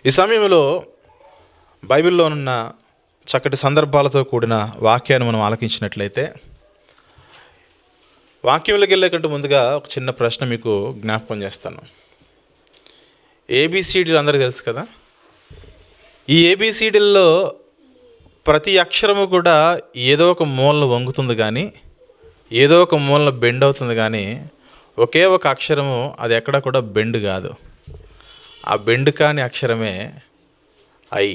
ఈ సమయంలో బైబిల్లో ఉన్న చక్కటి సందర్భాలతో కూడిన వాక్యాన్ని మనం ఆలకించినట్లయితే, వాక్యంలోకి వెళ్ళే కంటే ముందుగా ఒక చిన్న ప్రశ్న మీకు జ్ఞాపకం చేస్తాను. ఏబిసిడీలు అందరికీ తెలుసు కదా. ఈ ఏబిసిడీల్లో ప్రతి అక్షరము కూడా ఏదో ఒక మూలను వంగుతుంది కానీ, ఏదో ఒక మూలను బెండ్ అవుతుంది కానీ, ఒకే ఒక అక్షరము అది ఎక్కడ కూడా బెండ్ కాదు. ఆ బెండ్ కాని అక్షరమే ఐ.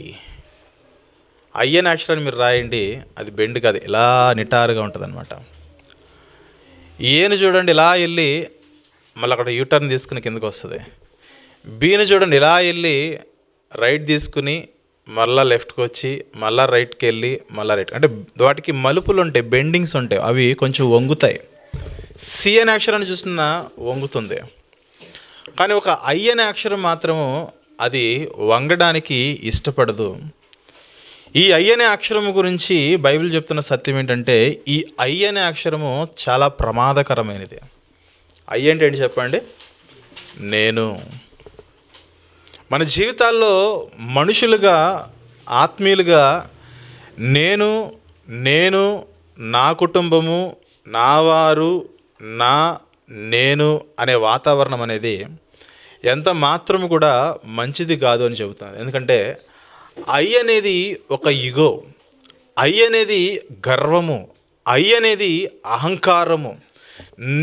ఐ అనే అక్షరాన్ని మీరు రాయండి, అది బెండ్ కాదు, ఇలా నిటారుగా ఉంటుంది అనమాట. ఏను చూడండి, ఇలా వెళ్ళి మళ్ళీ అక్కడ యూటర్న్ తీసుకుని కిందకు వస్తుంది. బీని చూడండి, ఇలా వెళ్ళి రైట్ తీసుకుని మళ్ళీ లెఫ్ట్కి వచ్చి మళ్ళీ రైట్కి వెళ్ళి మళ్ళీ రైట్, అంటే వాటికి మలుపులు ఉంటాయి, బెండింగ్స్ ఉంటాయి, అవి కొంచెం వంగుతాయి. సి అనే అక్షరాన్ని చూసినా వంగుతుంది, కానీ ఒక ఐ అనే అక్షరం మాత్రము అది వంగడానికి ఇష్టపడదు. ఈ ఐ అనే అక్షరము గురించి బైబిల్ చెప్తున్న సత్యం ఏంటంటే, ఈ ఐ అనే అక్షరము చాలా ప్రమాదకరమైనది. ఐ అంటే ఏంటి చెప్పండి? నేను. మన జీవితాల్లో మనుషులుగా, ఆత్మీయులుగా నేను నా కుటుంబము, నా వారు, నేను అనే వాతావరణం అనేది ఎంత మాత్రము కూడా మంచిది కాదు అని చెబుతాను. ఎందుకంటే ఐ అనేది ఒక ఇగో, ఐ అనేది గర్వము, ఐ అనేది అహంకారము.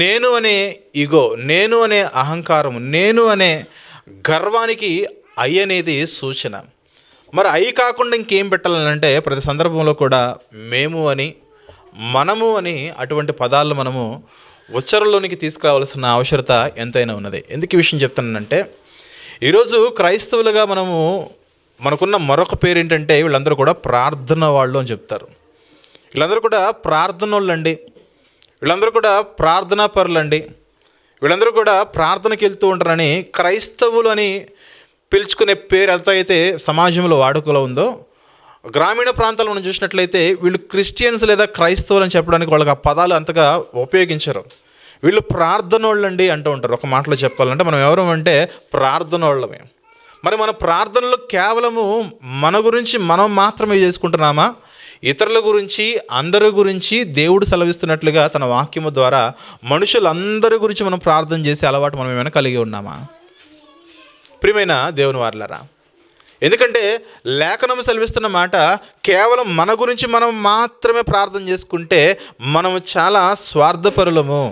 నేను అనే ఇగో, నేను అనే అహంకారము, నేను అనే గర్వానికి ఐ అనేది సూచన. మరి ఐ కాకుండా ఇంకేం పెట్టాలంటే ప్రతి సందర్భంలో కూడా మేము అని, మనము అని అటువంటి పదాలను మనము ఉచ్చారణలోనికి తీసుకురావాల్సిన అవసరత ఎంతైనా ఉన్నది. ఎందుకు ఈ విషయం చెప్తున్నానంటే, ఈరోజు క్రైస్తవులుగా మనకున్న మరొక పేరు ఏంటంటే, వీళ్ళందరూ కూడా ప్రార్థన వాళ్ళు అని చెప్తారు. వీళ్ళందరూ కూడా ప్రార్థనోళ్ళండి, వీళ్ళందరూ కూడా ప్రార్థనా పరులండి, వీళ్ళందరూ కూడా ప్రార్థనకి వెళ్తూ ఉంటారని క్రైస్తవులు అని పిలుచుకునే పేరు ఎంత అయితే సమాజంలో వాడుకలో ఉందో, గ్రామీణ ప్రాంతాల్లో మనం చూసినట్లయితే వీళ్ళు క్రిస్టియన్స్ లేదా క్రైస్తవులు అని చెప్పడానికి వాళ్ళకి ఆ పదాలు అంతగా ఉపయోగించరు. వీళ్ళు ప్రార్థనోళ్ళండి అంటూ ఉంటారు. ఒక మాటలో చెప్పాలంటే మనం ఎవరు అంటే ప్రార్థనోళ్ళమే. మరి మన ప్రార్థనలు కేవలము మన గురించి మనం మాత్రమే చేసుకుంటున్నామా? ఇతరుల గురించి, అందరి గురించి దేవుడు సెలవిస్తున్నట్లుగా తన వాక్యము ద్వారా మనుషులందరి గురించి మనం ప్రార్థన చేసే అలవాటు మనం ఏమైనా కలిగి ఉన్నామా? ప్రియమైన దేవుని వారలారా, ఎందుకంటే లేఖనం సెలవిస్తున్న మాట, కేవలం మన గురించి మనం మాత్రమే ప్రార్థన చేసుకుంటే మనము చాలా స్వార్థపరులము.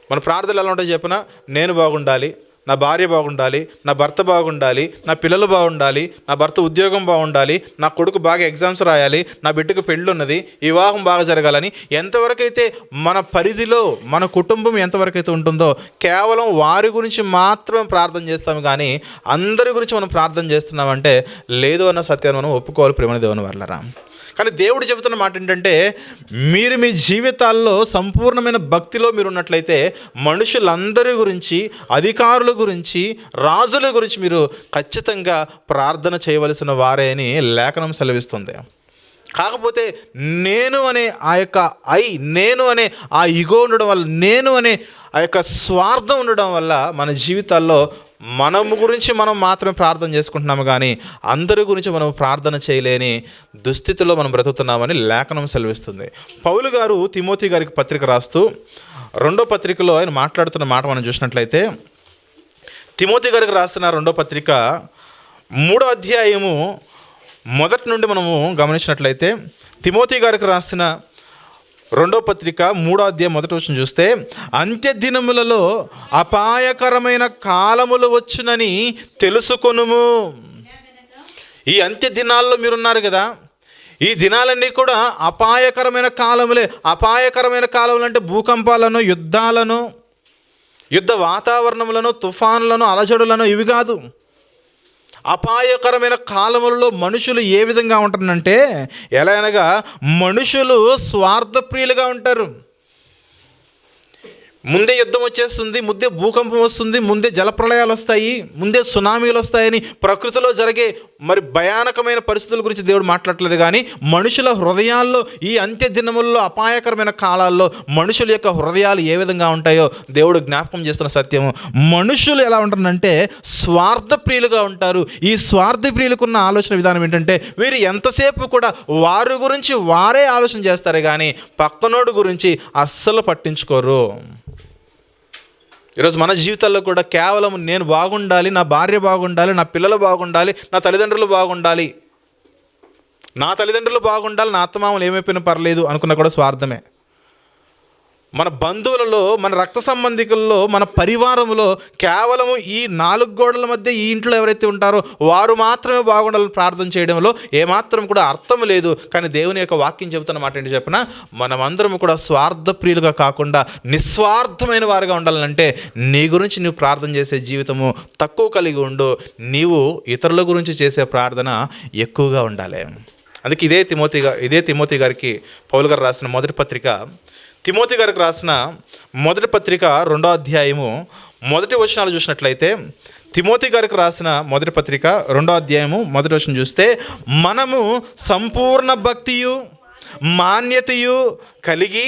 మన ప్రార్థనలు ఎలా ఉంటాయో చెప్పిన, నేను బాగుండాలి, నా భార్య బాగుండాలి, నా భర్త బాగుండాలి, నా పిల్లలు బాగుండాలి, నా భర్త ఉద్యోగం బాగుండాలి, నా కొడుకు బాగా ఎగ్జామ్స్ రాయాలి, నా బిడ్డకు పెళ్ళి ఉన్నది, వివాహం బాగా జరగాలని ఎంతవరకైతే మన పరిధిలో మన కుటుంబం ఎంతవరకైతే ఉంటుందో కేవలం వారి గురించి మాత్రమే ప్రార్థన చేస్తాము, కానీ అందరి గురించి మనం ప్రార్థన చేస్తున్నామంటే లేదు అన్న సత్యాన్ని మనం ఒప్పుకోవాలి. ప్రేమ దేవుని వల్లరా. కానీ దేవుడు చెబుతున్న మాట ఏంటంటే, మీరు మీ జీవితాల్లో సంపూర్ణమైన భక్తిలో మీరు ఉన్నట్లయితే మనుషులందరి గురించి, అధికారుల గురించి, రాజుల గురించి మీరు ఖచ్చితంగా ప్రార్థన చేయవలసిన వారే అని లేఖనం సెలవిస్తుంది. కాకపోతే నేను అనే ఆ యొక్క నేను అనే ఆ ఇగో ఉండడం వల్ల, నేను అనే ఆ యొక్క స్వార్థం ఉండడం వల్ల మన జీవితాల్లో మనము గురించి మనం మాత్రమే ప్రార్థన చేసుకుంటున్నాము, కానీ అందరి గురించి మనం ప్రార్థన చేయలేని దుస్థితిలో మనం బ్రతుకుతున్నామని లేఖనం సెలవిస్తుంది. పౌలు గారు తిమోతి గారికి పత్రిక రాస్తూ 2వ పత్రికలో ఆయన మాట్లాడుతున్న మాట మనం చూసినట్లయితే, తిమోతి గారికి రాసిన 2వ పత్రిక 3వ అధ్యాయము మొదటి నుండి మనము గమనించినట్లయితే, తిమోతి గారికి రాసిన 2వ పత్రిక 3వ అధ్యాయం మొదటి వచనం చూస్తే, అంత్య దినములలో అపాయకరమైన కాలములు వచ్చునని తెలుసుకొనుము. ఈ అంత్య దినాల్లో మీరున్నారు కదా, ఈ దినాలన్నీ కూడా అపాయకరమైన కాలములే. అపాయకరమైన కాలములు అంటే భూకంపాలను, యుద్ధాలను, యుద్ధ వాతావరణములను, తుఫానులను, అలజడులను ఇవి కాదు. అపాయకరమైన కాలములలో మనుషులు ఏ విధంగా ఉంటారంటే, ఎలా అనగా మనుషులు స్వార్థప్రియులుగా ఉంటారు. ముందే యుద్ధం వచ్చేస్తుంది, ముందే భూకంపం వస్తుంది, ముందే జలప్రళయాలు వస్తాయి, ముందే సునామీలు వస్తాయని ప్రకృతిలో జరిగే మరి భయానకమైన పరిస్థితుల గురించి దేవుడు మాట్లాడట్లేదు, కానీ మనుషుల హృదయాల్లో ఈ అంత్య దినముల్లో అపాయకరమైన కాలాల్లో మనుషుల యొక్క హృదయాలు ఏ విధంగా ఉంటాయో దేవుడు జ్ఞాపకం చేస్తున్న సత్యము. మనుషులు ఎలా ఉంటారంటే స్వార్థప్రియులుగా ఉంటారు. ఈ స్వార్థప్రియులకున్న ఆలోచన విధానం ఏంటంటే వీరు ఎంతసేపు కూడా వారి గురించి వారే ఆలోచన చేస్తారు, కానీ పక్కనోడు గురించి అస్సలు పట్టించుకోరు. ఈరోజు మన జీవితాల్లో కూడా కేవలం నేను బాగుండాలి, నా భార్య బాగుండాలి, నా పిల్లలు బాగుండాలి, నా తల్లిదండ్రులు బాగుండాలి, నా తల్లిదండ్రులు బాగుండాలి, నా అత్తమామలు ఏమైపోయినా పర్లేదు అనుకున్నా కూడా స్వార్థమే. మన బంధువులలో, మన రక్త సంబంధికుల్లో, మన పరివారంలో కేవలము ఈ 4 గోడల మధ్య ఈ ఇంట్లో ఎవరైతే ఉంటారో వారు మాత్రమే బాగుండాలని ప్రార్థన చేయడంలో ఏమాత్రం కూడా అర్థం లేదు. కానీ దేవుని యొక్క వాక్యం చెబుతున్న మాట ఏంటి చెప్పిన, మనమందరం కూడా స్వార్థప్రియులుగా కాకుండా నిస్వార్థమైన వారుగా ఉండాలంటే నీ గురించి నువ్వు ప్రార్థన చేసే జీవితము తక్కువ కలిగి ఉండు, నీవు ఇతరుల గురించి చేసే ప్రార్థన ఎక్కువగా ఉండాలి. అందుకే ఇదే తిమోతి గారికి పౌలు గారు రాసిన మొదటి పత్రిక, తిమోతి గారికి రాసిన మొదటి పత్రిక 2వ అధ్యాయము మొదటి వచనాలు చూసినట్లయితే, తిమోతి గారికి రాసిన మొదటి పత్రిక 2వ అధ్యాయము మొదటి వచనం చూస్తే, మనము సంపూర్ణ భక్తియు మాన్యతయు కలిగి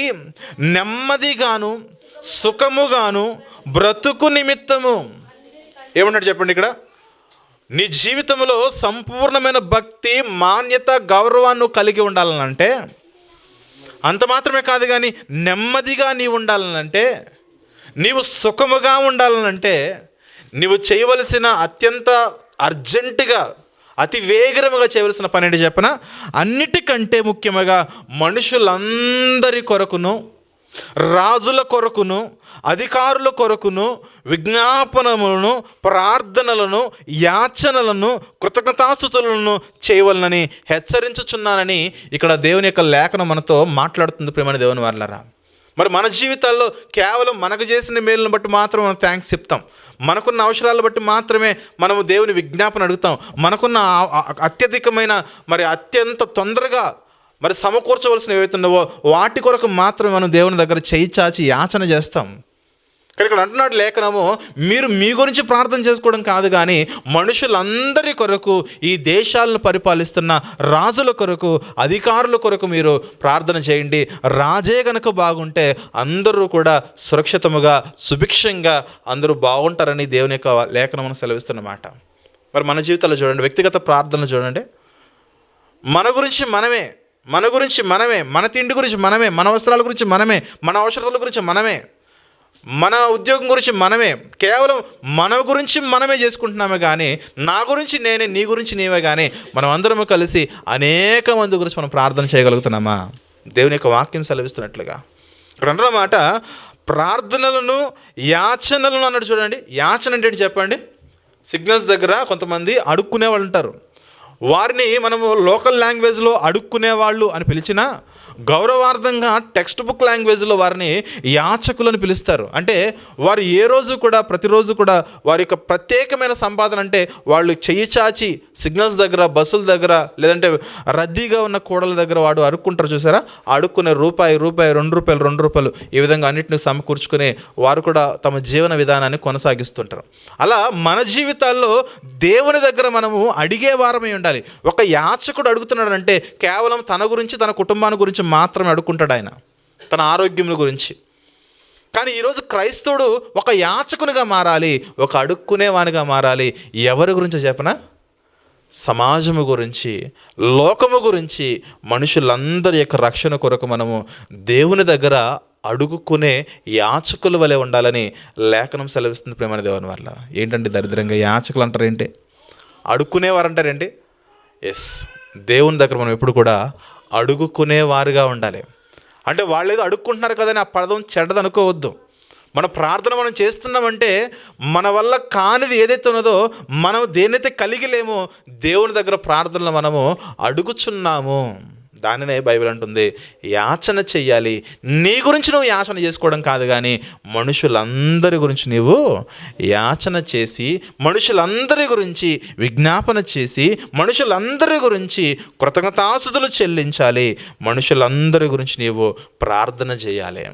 నెమ్మదిగాను సుఖముగాను బ్రతుకు నిమిత్తము. ఏమంటాడు చెప్పండి ఇక్కడ, నీ జీవితంలో సంపూర్ణమైన భక్తి, మాన్యత, గౌరవాన్ని కలిగి ఉండాలనంటే, అంత మాత్రమే కాదు కానీ నెమ్మదిగా నీవు ఉండాలనంటే, నీవు సుఖముగా ఉండాలనంటే, నీవు చేయవలసిన అత్యంత అర్జెంటుగా అతి వేగరముగా చేయవలసిన పని ఏంటి చెప్పనా, అన్నిటికంటే ముఖ్యముగా మనుషులందరి కొరకును, రాజుల కొరకును, అధికారుల కొరకును విజ్ఞాపనములను, ప్రార్థనలను, యాచనలను, కృతజ్ఞతాస్తుతులను చేయవలనని హెచ్చరించుచున్నానని ఇక్కడ దేవుని యొక్క లేఖనం మనతో మాట్లాడుతుంది. ప్రియమైన దేవుని వారలారా, మరి మన జీవితాల్లో కేవలం మనకు చేసిన మేలును బట్టి మాత్రం మనం థ్యాంక్స్ చెప్తాం, మనకున్న అవసరాలను బట్టి మాత్రమే మనము దేవుని విజ్ఞాపన అడుగుతాం, మనకున్న అత్యధికమైన మరి అత్యంత తొందరగా మరి సమకూర్చవలసిన ఏవైతే ఉన్నావో వాటి కొరకు మాత్రమే మనం దేవుని దగ్గర చేయి చాచి యాచన చేస్తాం. కానీ ఇక్కడ అంటున్నాడు లేఖనము, మీరు మీ గురించి ప్రార్థన చేసుకోవడం కాదు, కానీ మనుషులందరి కొరకు, ఈ దేశాలను పరిపాలిస్తున్న రాజుల కొరకు, అధికారుల కొరకు మీరు ప్రార్థన చేయండి. రాజే కనుక బాగుంటే అందరూ కూడా సురక్షితముగా, సుభిక్షంగా అందరూ బాగుంటారని దేవుని యొక్క లేఖనమును సెలవిస్తున్నమాట. మరి మన జీవితాల్లో చూడండి, వ్యక్తిగత ప్రార్థనలు చూడండి, మన గురించి మనమే, మన తిండి గురించి మనమే, మన వస్త్రాల గురించి మనమే, మన అవసరాల గురించి మనమే, మన ఉద్యోగం గురించి మనమే, కేవలం మన గురించి మనమే చేసుకుంటున్నామే, కానీ నా గురించి నేనే, నీ గురించి నీవే, కానీ మనం అందరము కలిసి అనేక మంది గురించి మనం ప్రార్థన చేయగలుగుతున్నామా? దేవుని యొక్క వాక్యం సెలవిస్తున్నట్లుగా ఇక్కడ అన్నమాట, ప్రార్థనలను యాచనలను అన్నాడు. చూడండి, యాచన అంటే ఏంటి చెప్పండి. సిగ్నల్స్ దగ్గర కొంతమంది అడుక్కునే వాళ్ళు ఉంటారు, వారిని మనము లోకల్ లాంగ్వేజ్లో అడుక్కునేవాళ్ళు అని పిలిచినా, గౌరవార్థంగా టెక్స్ట్ బుక్ లాంగ్వేజ్లో వారిని యాచకులను పిలుస్తారు. అంటే వారు ఏ రోజు కూడా, ప్రతిరోజు కూడా వారి యొక్క ప్రత్యేకమైన సంపాదన అంటే వాళ్ళు చెయ్యి చాచి సిగ్నల్స్ దగ్గర, బస్సుల దగ్గర, లేదంటే రద్దీగా ఉన్న కూడల దగ్గర వాడు అడుక్కుంటారు చూసారా, అడుక్కునే రూపాయి, రెండు రూపాయలు ఈ విధంగా అన్నింటినీ సమకూర్చుకునే వారు కూడా తమ జీవన విధానాన్ని కొనసాగిస్తుంటారు. అలా మన జీవితాల్లో దేవుని దగ్గర మనము అడిగే వారమై ఉండాలి. ఒక యాచకుడు అడుగుతున్నాడంటే కేవలం తన గురించి, తన కుటుంబాన్ని గురించి మాత్రమే అడుక్కుంటాడు, ఆయన తన ఆరోగ్యం గురించి. కానీ ఈరోజు క్రైస్తవుడు ఒక యాచకునిగా మారాలి, ఒక అడుక్కునేవానిగా మారాలి. ఎవరి గురించి చెప్పనా? సమాజము గురించి, లోకము గురించి, మనుషులందరి యొక్క రక్షణ కొరకు మనము దేవుని దగ్గర అడుగుకునే యాచకుల వలె ఉండాలని లేఖనం సెలవిస్తుంది. ప్రేమ దేవుని వల్ల ఏంటంటే దరిద్రంగా యాచకులు అంటారేంటి, అడుక్కునేవారు అంటారేంటి? ఎస్, దేవుని దగ్గర మనం ఎప్పుడు కూడా అడుగుకునేవారుగా ఉండాలి. అంటే వాళ్ళు ఏదో అడుక్కుంటున్నారు కదని ఆ పదం చెడ్డది అనుకోవద్దు. మన ప్రార్థన మనం చేస్తున్నామంటే మన వల్ల కానిది ఏదైతే ఉన్నదో, మనం దేనైతే కలిగి లేమో దేవుని దగ్గర ప్రార్థనలో మనము అడుగుచున్నాము. దానినే బైబిల్ అంటుంది, యాచన చెయ్యాలి. నీ గురించి నువ్వు యాచన చేసుకోవడం కాదు, కానీ మనుషులందరి గురించి నీవు యాచన చేసి, మనుషులందరి గురించి విజ్ఞాపన చేసి, మనుషులందరి గురించి కృతజ్ఞతాస్తుతులు చెల్లించాలి. మనుషులందరి గురించి నీవు ప్రార్థన చేయాలి.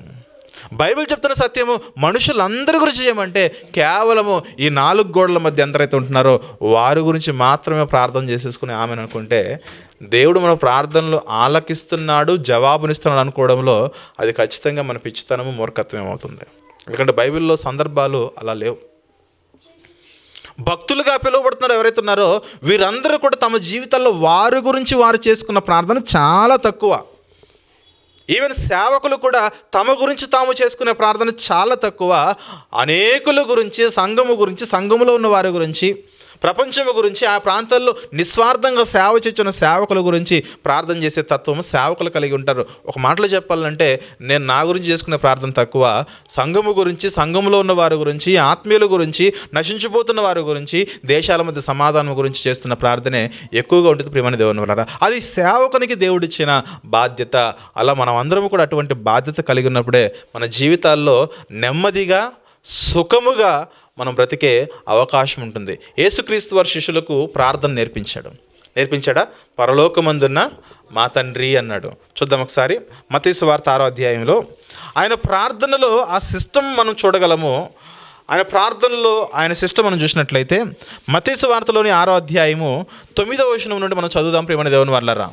బైబిల్ చెప్తున్న సత్యము మనుషులందరి గురించి చేయమంటే కేవలము ఈ 4 గోడల మధ్య ఎంతరైతే ఉంటున్నారో వారి గురించి మాత్రమే ప్రార్థన చేసేసుకుని ఆమెను అనుకుంటే, దేవుడు మన ప్రార్థనలు ఆలకిస్తున్నాడు, జవాబునిస్తున్నాడు అనుకోవడంలో అది ఖచ్చితంగా మన పిచ్చితనము, మూర్ఖత్వం ఏమవుతుంది. ఎందుకంటే బైబిల్లో సందర్భాలు అలా లేవు. భక్తులుగా పిలువబడుతున్నారు ఎవరైతే ఉన్నారో వీరందరూ కూడా తమ జీవితాల్లో వారి గురించి వారు చేసుకున్న ప్రార్థన చాలా తక్కువ. ఈవెన్ సేవకులు కూడా తమ గురించి తాము చేసుకునే ప్రార్థన చాలా తక్కువ. అనేకుల గురించి, సంఘము గురించి, సంఘములో ఉన్న వారి గురించి, ప్రపంచం గురించి, ఆ ప్రాంతాల్లో నిస్వార్థంగా సేవ చేస్తున్న సేవకుల గురించి ప్రార్థన చేసే తత్వం సేవకులు కలిగి ఉంటారు. ఒక మాటలో చెప్పాలంటే నేను నా గురించి చేసుకునే ప్రార్థన తక్కువ, సంఘము గురించి, సంఘములో ఉన్న వారి గురించి, ఆత్మీయుల గురించి, నశించిపోతున్న వారి గురించి, దేశాల మధ్య సమాధానం గురించి చేస్తున్న ప్రార్థనే ఎక్కువగా ఉంటుంది. ప్రియమైన దేవుని వల్ల అది సేవకునికి దేవుడిచ్చిన బాధ్యత. అలా మనం అందరం కూడా అటువంటి బాధ్యత కలిగి ఉన్నప్పుడే మన జీవితాల్లో నెమ్మదిగా, సుఖముగా మనం బ్రతికే అవకాశం ఉంటుంది. యేసుక్రీస్తు వారి శిష్యులకు ప్రార్థన నేర్పించాడా? పరలోకమందున్న మా తండ్రి అన్నాడు. చూద్దాం ఒకసారి మత్తయి సువార్త 6వ అధ్యాయంలో ఆయన ప్రార్థనలో ఆ సిస్టమ్ మనం చూడగలము. ఆయన ప్రార్థనలో ఆయన సిస్టమ్ మనం చూసినట్లయితే మత్తయి సువార్తలోని 6వ అధ్యాయము 9వ వచనం నుండి మనం చదువుదాం. ప్రియమైన దేవుని వాళ్ళరా,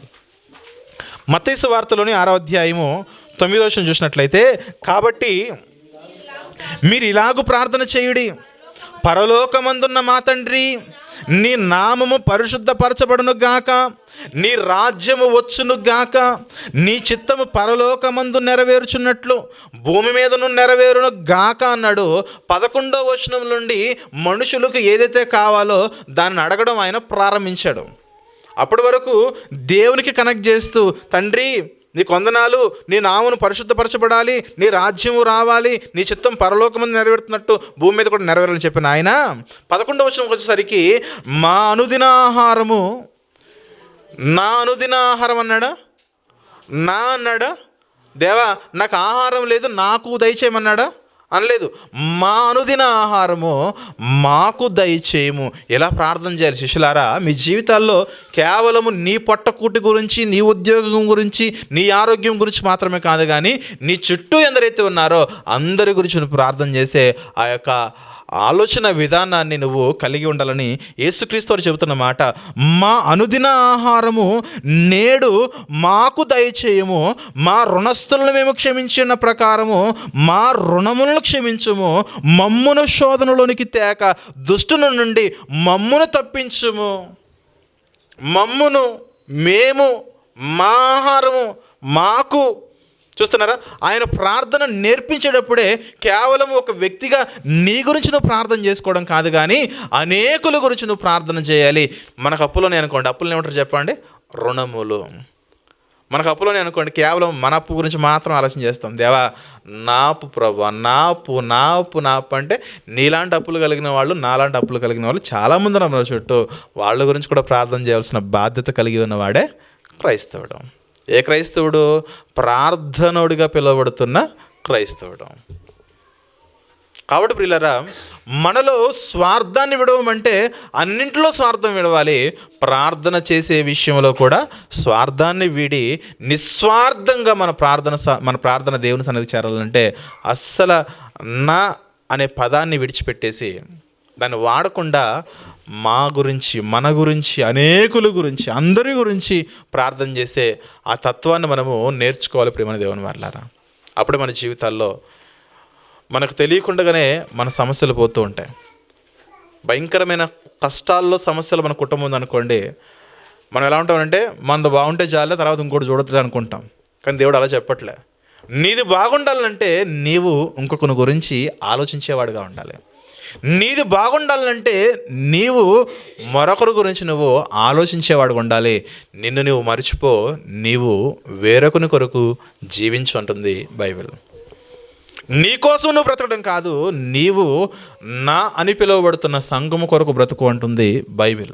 మత్తయి సువార్తలోని 6వ అధ్యాయము 9వ వచనం చూసినట్లయితే, కాబట్టి మీరు ఇలాగూ ప్రార్థన చేయుడి, పరలోకమందున్న మా తండ్రి, నీ నామము పరిశుద్ధపరచబడును గాక, నీ రాజ్యము వచ్చును గాక, నీ చిత్తము పరలోకమందు నెరవేర్చున్నట్లు భూమి మీదను నెరవేరును గాక అన్నాడు. 11వ వచనం నుండి మనుషులకు ఏదైతే కావాలో దాన్ని అడగడం ఆయన ప్రారంభించాడు. అప్పటి వరకు దేవునికి కనెక్ట్ చేస్తూ, తండ్రి నీ వందనాలు, నీ నామమును పరిశుద్ధపరచబడాలి, నీ రాజ్యము రావాలి, నీ చిత్తం పరలోకమందు నెరవేరుతున్నట్టు భూమి మీద కూడా నెరవేరాలని చెప్పిన ఆయన 11వ వచనంకి వచ్చేసరికి మా అనుదిన ఆహారము, నా అనుదిన ఆహారం అన్నాడా? అన్నాడా? దేవా నాకు ఆహారం లేదు, నాకు దయచేయమన్నాడా? అనలేదు. మా అనుదిన ఆహారము మాకు దయచేయము. ఎలా ప్రార్థన చేయాలి శిష్యులారా? మీ జీవితాల్లో కేవలము నీ పొట్టకూటి గురించి, నీ ఉద్యోగం గురించి, నీ ఆరోగ్యం గురించి మాత్రమే కాదు, కానీ నీ చుట్టూ ఎందరైతే ఉన్నారో అందరి గురించి నువ్వు ప్రార్థన చేసే ఆ యొక్క ఆలోచన విధానాన్ని నువ్వు కలిగి ఉండాలని యేసుక్రీస్తు వారు చెబుతున్న మాట. మా అనుదిన ఆహారము నేడు మాకు దయచేయము, మా రుణస్థులను మేము క్షమించిన ప్రకారము మా రుణములను క్షమించుము, మమ్మును శోధనలోనికి తేక దుష్టుని నుండి మమ్మును తప్పించుము. మమ్మును, మేము, మా ఆహారము మాకు. చూస్తున్నారా? ఆయన ప్రార్థన నేర్పించేటప్పుడే కేవలం ఒక వ్యక్తిగా నీ గురించి నువ్వు ప్రార్థన చేసుకోవడం కాదు, కానీ అనేకుల గురించి నువ్వు ప్రార్థన చేయాలి. మనకు అప్పులోనే అనుకోండి, అప్పులు ఏమంటారు చెప్పండి? రుణములు. మనకు అప్పులోనే అనుకోండి, కేవలం మన అప్పు గురించి మాత్రం ఆలోచన చేస్తాం. దేవా నాపు ప్రభు, నాపు అంటే నీలాంటి అప్పులు కలిగిన వాళ్ళు, నాలాంటి అప్పులు కలిగిన వాళ్ళు చాలామంది ఉన్నారు చుట్టూ. వాళ్ళ గురించి కూడా ప్రార్థన చేయాల్సిన బాధ్యత కలిగి ఉన్నవాడే క్రైస్తవుడు. ఏ క్రైస్తవుడు? ప్రార్థనోడిగా పిలువబడుతున్న క్రైస్తవుడు. కాబట్టి ప్రియులారా, మనలో స్వార్థాన్ని విడవమంటే అన్నింటిలో స్వార్థం విడవాలి. ప్రార్థన చేసే విషయంలో కూడా స్వార్థాన్ని వీడి నిస్వార్థంగా మన ప్రార్థన దేవుని సన్నిధికి చేరాలంటే అస్సలు నా అనే పదాన్ని విడిచిపెట్టేసి దాన్ని వాడకుండా మా గురించి, మన గురించి, అనేకుల గురించి, అందరి గురించి ప్రార్థన చేసే ఆ తత్వాన్ని మనము నేర్చుకోవాలి. ప్రియమైన దేవుని వాళ్ళారా, అప్పుడే మన జీవితాల్లో మనకు తెలియకుండానే మన సమస్యలు పోతూ ఉంటాయి. భయంకరమైన కష్టాల్లో సమస్యలు మన కుటుంబం ఉందనుకోండి, మనం ఎలా ఉంటామంటే మనది బాగుంటే చాలే, తర్వాత ఇంకోటి చూడట్లేదు అనుకుంటాం. కానీ దేవుడు అలా చెప్పట్లే. నీది బాగుండాలంటే నీవు ఇంకొకరి గురించి ఆలోచించేవాడుగా ఉండాలి. నీది బాగుండాలంటే నీవు మరొకరి గురించి నువ్వు ఆలోచించేవాడు ఉండాలి. నిన్ను నువ్వు మర్చిపో, నీవు వేరొకని కొరకు జీవించు అంటుంది బైబిల్. నీ కోసం నువ్వు బ్రతకడం కాదు, నీవు నా అని పిలువబడుతున్న సంఘము కొరకు బ్రతుకు అంటుంది బైబిల్.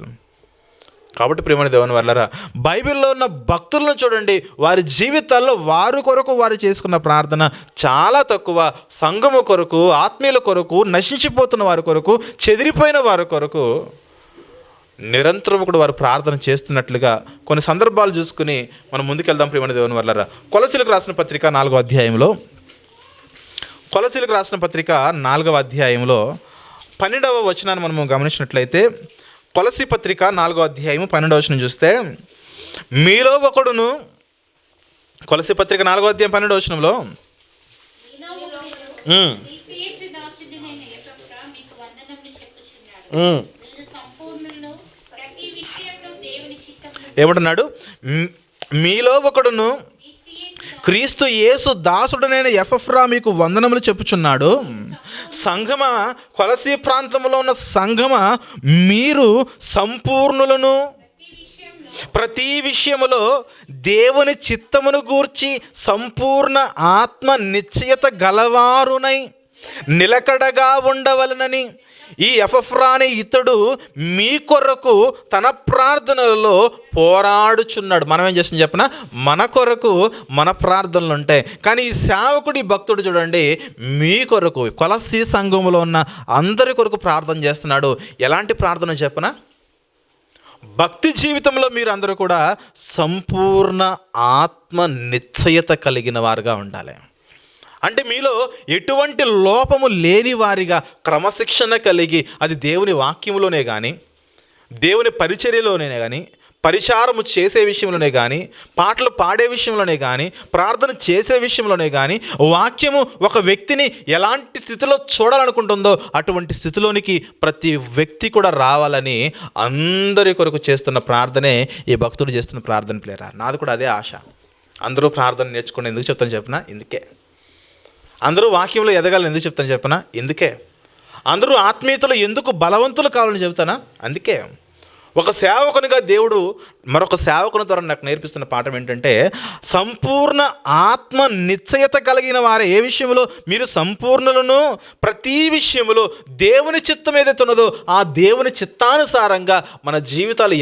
కాబట్టి ప్రియమైన దేవుని వాళ్ళారా, బైబిల్లో ఉన్న భక్తులను చూడండి, వారి జీవితాల్లో వారి కొరకు వారు చేసుకున్న ప్రార్థన చాలా తక్కువ. సంఘము కొరకు, ఆత్మీయుల కొరకు, నశించిపోతున్న వారి కొరకు, చెదిరిపోయిన వారి కొరకు నిరంతరం కూడా వారు ప్రార్థన చేస్తున్నట్లుగా కొన్ని సందర్భాలు చూసుకుని మనం ముందుకెళ్దాం. ప్రియమైన దేవుని వాళ్ళారా, కొలసీలకు రాసిన పత్రిక 4వ అధ్యాయంలో కొలసీలకు రాసిన పత్రిక 4వ అధ్యాయంలో 12వ వచనాన్ని మనము గమనించినట్లయితే, కొలసీ పత్రిక 4వ అధ్యాయము 12వ వచనం చూస్తే, మీలో ఒకడును, కొలసీ పత్రిక 4వ అధ్యాయం 12వ వచనంలో ఏమంటున్నాడు? మీలో ఒకడును క్రీస్తు యేసు దాసుడనైన ఎపఫ్రా మీకు వందనములు చెప్పుచున్నాడు. సంఘమా, కొలసీ ప్రాంతంలో ఉన్న సంఘమా, మీరు సంపూర్ణులను ప్రతి విషయములో దేవుని చిత్తమును గూర్చి సంపూర్ణ ఆత్మ నిశ్చయత గలవారునై నిలకడగా ఉండవలనని ఈ ఎపఫ్రా అనే ఇతడు మీ కొరకు తన ప్రార్థనలలో పోరాడుచున్నాడు. మనం ఏం చేస్తాం చెప్పిన, మన కొరకు మన ప్రార్థనలు ఉంటాయి. కానీ ఈ సేవకుడు, ఈ భక్తుడు చూడండి, మీ కొరకు, కొలసీ సంఘములో ఉన్న అందరి కొరకు ప్రార్థన చేస్తున్నాడు. ఎలాంటి ప్రార్థన చెప్పిన, భక్తి జీవితంలో మీరు అందరూ కూడా సంపూర్ణ ఆత్మ నిశ్చయత కలిగిన వారుగా ఉండాలి. అంటే మీలో ఎటువంటి లోపము లేని వారిగా క్రమశిక్షణ కలిగి, అది దేవుని వాక్యములోనే కానీ, దేవుని పరిచర్యలోనే కానీ, పరిచారము చేసే విషయంలోనే కానీ, పాటలు పాడే విషయంలోనే కానీ, ప్రార్థన చేసే విషయంలోనే కానీ, వాక్యము ఒక వ్యక్తిని ఎలాంటి స్థితిలో చూడాలనుకుంటుందో అటువంటి స్థితిలోనికి ప్రతి వ్యక్తి కూడా రావాలని అందరి కొరకు చేస్తున్న ప్రార్థనే ఈ భక్తుడు చేస్తున్న ప్రార్థన. ప్లేరా, నాది కూడా అదే ఆశ. అందరూ ప్రార్థన నేర్చుకుని ఎందుకు చెప్తాను చెప్పిన, ఇందుకే. అందరూ వాక్యంలో ఎదగాలని ఎందుకు చెప్తాను చెప్పనా, ఇందుకే. అందరూ ఆత్మీయతలో ఎందుకు బలవంతులు కావాలని చెబుతానా, అందుకే. ఒక సేవకునిగా దేవుడు మరొక సేవకుని ద్వారా నాకు నేర్పిస్తున్న పాఠం ఏంటంటే, సంపూర్ణ ఆత్మ నిశ్చయత కలిగిన వారు ఏ విషయంలో మీరు సంపూర్ణులను, ప్రతి విషయంలో దేవుని చిత్తం ఏదైతే ఉన్నదో ఆ దేవుని చిత్తానుసారంగా మన జీవితాలు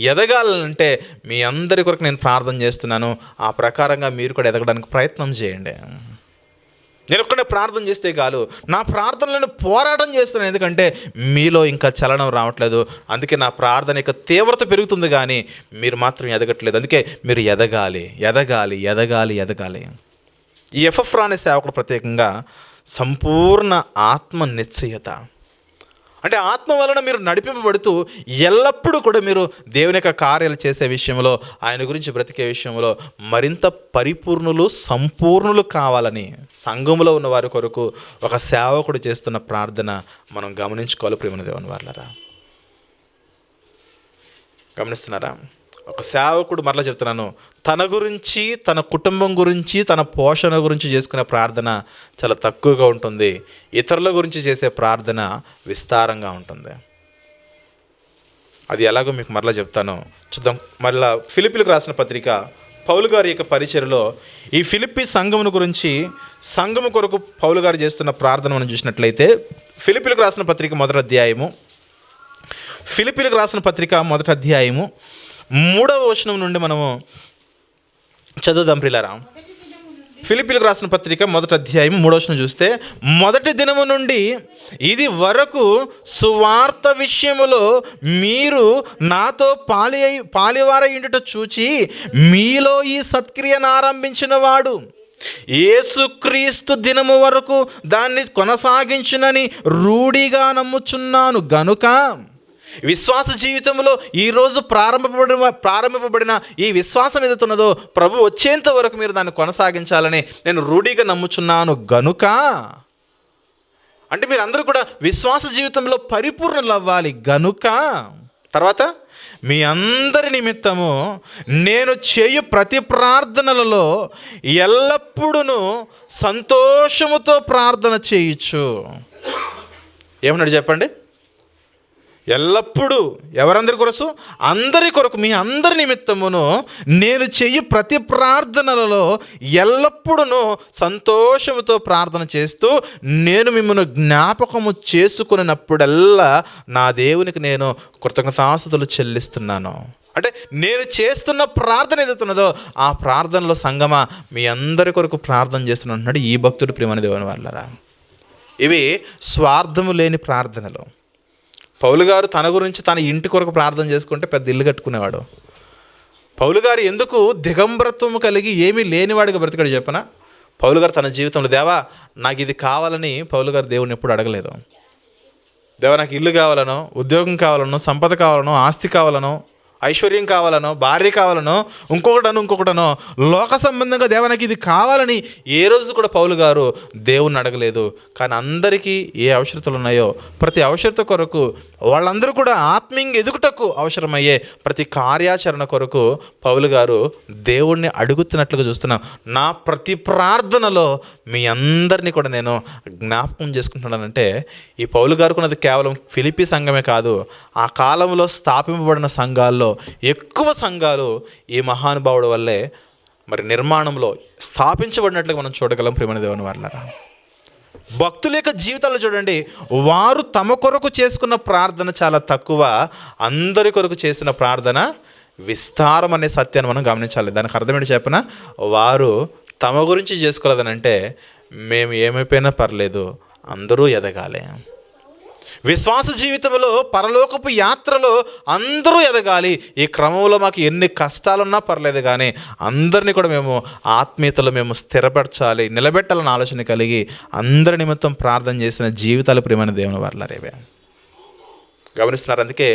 ఎదగాలంటే మీ అందరి కొరకు నేను ప్రార్థన చేస్తున్నాను. ఆ ప్రకారంగా మీరు కూడా ఎదగడానికి ప్రయత్నం చేయండి. నేను ఒక్కడే ప్రార్థన చేస్తే కాదు, నా ప్రార్థనలను పోరాటం చేస్తున్నాను. ఎందుకంటే మీలో ఇంకా చలనం రావట్లేదు. అందుకే నా ప్రార్థన యొక్క తీవ్రత పెరుగుతుంది, కానీ మీరు మాత్రం ఎదగట్లేదు. అందుకే మీరు ఎదగాలి. ఈ ఎపఫ్రా అనే సేవకుడు ప్రత్యేకంగా సంపూర్ణ ఆత్మ నిశ్చయత, అంటే ఆత్మ వలన మీరు నడిపింపబడుతూ ఎల్లప్పుడూ కూడా మీరు దేవుని యొక్క కార్యాలు చేసే విషయంలో, ఆయన గురించి బ్రతికే విషయంలో మరింత పరిపూర్ణులు, సంపూర్ణులు కావాలని సంఘములో ఉన్న వారి కొరకు ఒక సేవకుడు చేస్తున్న ప్రార్థన మనం గమనించుకోవాలి. ప్రియమైన దేవుని వారలారా, గమనిస్తున్నారా? ఒక సేవకుడు, మరలా చెప్తున్నాను, తన గురించి, తన కుటుంబం గురించి, తన పోషణ గురించి చేసుకునే ప్రార్థన చాలా తక్కువగా ఉంటుంది. ఇతరుల గురించి చేసే ప్రార్థన విస్తారంగా ఉంటుంది. అది ఎలాగో మీకు మరలా చెప్తాను, చూద్దాం. మరలా ఫిలిప్పీలకు రాసిన పత్రిక, పౌలు గారి యొక్క పరిచర్యలో ఈ ఫిలిప్పీ సంఘమును గురించి, సంఘము కొరకు పౌలు గారు చేస్తున్న ప్రార్థన మనం చూసినట్లయితే, ఫిలిప్పీలకు రాసిన పత్రిక మొదటి అధ్యాయము 3వ వచనం నుండి మనము చదువుదాం ప్రియులారా. ఫిలిప్పీలకు రాసిన పత్రిక మొదటి అధ్యాయం 3వ వచనం చూస్తే, మొదటి దినము నుండి ఇది వరకు సువార్త విషయములో మీరు నాతో పాలివారయుండుట చూచి మీలో ఈ సత్క్రియను ఆరంభించిన వాడు యేసుక్రీస్తు దినము వరకు దాన్ని కొనసాగించునని రూఢిగా నమ్ముచున్నాను గనుక, విశ్వాస జీవితంలో ఈరోజు ప్రారంభింపబడిన ఈ విశ్వాసం ఏదైతున్నదో ప్రభు వచ్చేంత వరకు మీరు దాన్ని కొనసాగించాలని నేను రూఢిగా నమ్ముచున్నాను గనుక. అంటే మీరు అందరూ కూడా విశ్వాస జీవితంలో పరిపూర్ణులు అవ్వాలి గనుక, తర్వాత మీ అందరి నిమిత్తము నేను చేయు ప్రతి ప్రార్థనలలో ఎల్లప్పుడూ సంతోషముతో ప్రార్థన చేయొచ్చు. ఏమన్నాడు చెప్పండి? ఎల్లప్పుడూ ఎవరందరి కొరకు? అందరి కొరకు, మీ అందరి నిమిత్తమును నేను చెయ్యి ప్రతి ప్రార్థనలలో ఎల్లప్పుడూ సంతోషముతో ప్రార్థన చేస్తూ నేను మిమ్మల్ని జ్ఞాపకము చేసుకున్నప్పుడల్లా నా దేవునికి నేను కృతజ్ఞతాస్తుతులు చెల్లిస్తున్నాను. అంటే నేను చేస్తున్న ప్రార్థన ఏదైతున్నదో ఆ ప్రార్థనలో సంగమా మీ అందరి కొరకు ప్రార్థన చేస్తున్నాను అంటున్నాడు ఈ భక్తుడు. ప్రియమైన దేవుని వాళ్ళరా, ఇవి స్వార్థము లేని ప్రార్థనలు. పౌలు గారు తన గురించి తన ఇంటి కొరకు ప్రార్థన చేసుకుంటే పెద్ద ఇల్లు కట్టుకునేవాడు. పౌలు గారు ఎందుకు దిగంబరత్వము కలిగి ఏమీ లేనివాడిగా బ్రతికాడు చెప్పనా? పౌలు గారు తన జీవితంలో, దేవా నాకు ఇది కావాలని పౌలు గారు దేవుని ఎప్పుడు అడగలేదు. దేవా నాకు ఇల్లు కావాలనో, ఉద్యోగం కావాలనో, సంపద కావాలనో, ఆస్తి కావాలనో, ఐశ్వర్యం కావాలనో, భార్య కావాలనో, ఇంకొకటనో లోక సంబంధంగా దేవా నాకు ఇది కావాలని ఏ రోజు కూడా పౌలు గారు దేవుణ్ణి అడగలేదు. కానీ అందరికీ ఏ అవసరతలు ఉన్నాయో ప్రతి అవసరత కొరకు, వాళ్ళందరూ కూడా ఆత్మీయంగా ఎదుగుటకు అవసరమయ్యే ప్రతి కార్యాచరణ కొరకు పౌలు గారు దేవుణ్ణి అడుగుతున్నట్లుగా చూస్తున్నాం. నా ప్రతి ప్రార్థనలో మీ అందరినీ కూడా నేను జ్ఞాపకం చేసుకుంటున్నానంటే, ఈ పౌలు గారికి ఉన్నది కేవలం ఫిలిప్పీ సంఘమే కాదు, ఆ కాలంలో స్థాపింపబడిన సంఘాల్లో ఎక్కువ సంఘాలు ఈ మహానుభావుడు వల్లే మరి నిర్మాణంలో స్థాపించబడినట్లుగా మనం చూడగలం. ప్రియమైన దేవుని వారలారా, భక్తుల యొక్క జీవితాల్లో చూడండి, వారు తమ కొరకు చేసుకున్న ప్రార్థన చాలా తక్కువ, అందరి కొరకు చేసిన ప్రార్థన విస్తారం అనే సత్యాన్ని మనం గమనించాలి. దానికి అర్థం ఏంటి చెప్పిన, వారు తమ గురించి చేసుకోలేదని అంటే, మేము ఏమైపోయినా పర్లేదు, అందరూ ఎదగాలి. విశ్వాస జీవితంలో, పరలోకపు యాత్రలో అందరూ ఎదగాలి. ఈ క్రమంలో మాకు ఎన్ని కష్టాలున్నా పర్లేదు, కానీ అందరినీ కూడా మేము ఆత్మీయతలో మేము స్థిరపరచాలి, నిలబెట్టాలని ఆలోచన కలిగి అందరి నిమిత్తం ప్రార్థన చేసిన జీవితాలు ప్రియమైన దేవుని వారలారేవే గమనిస్తున్నారు. అందుకే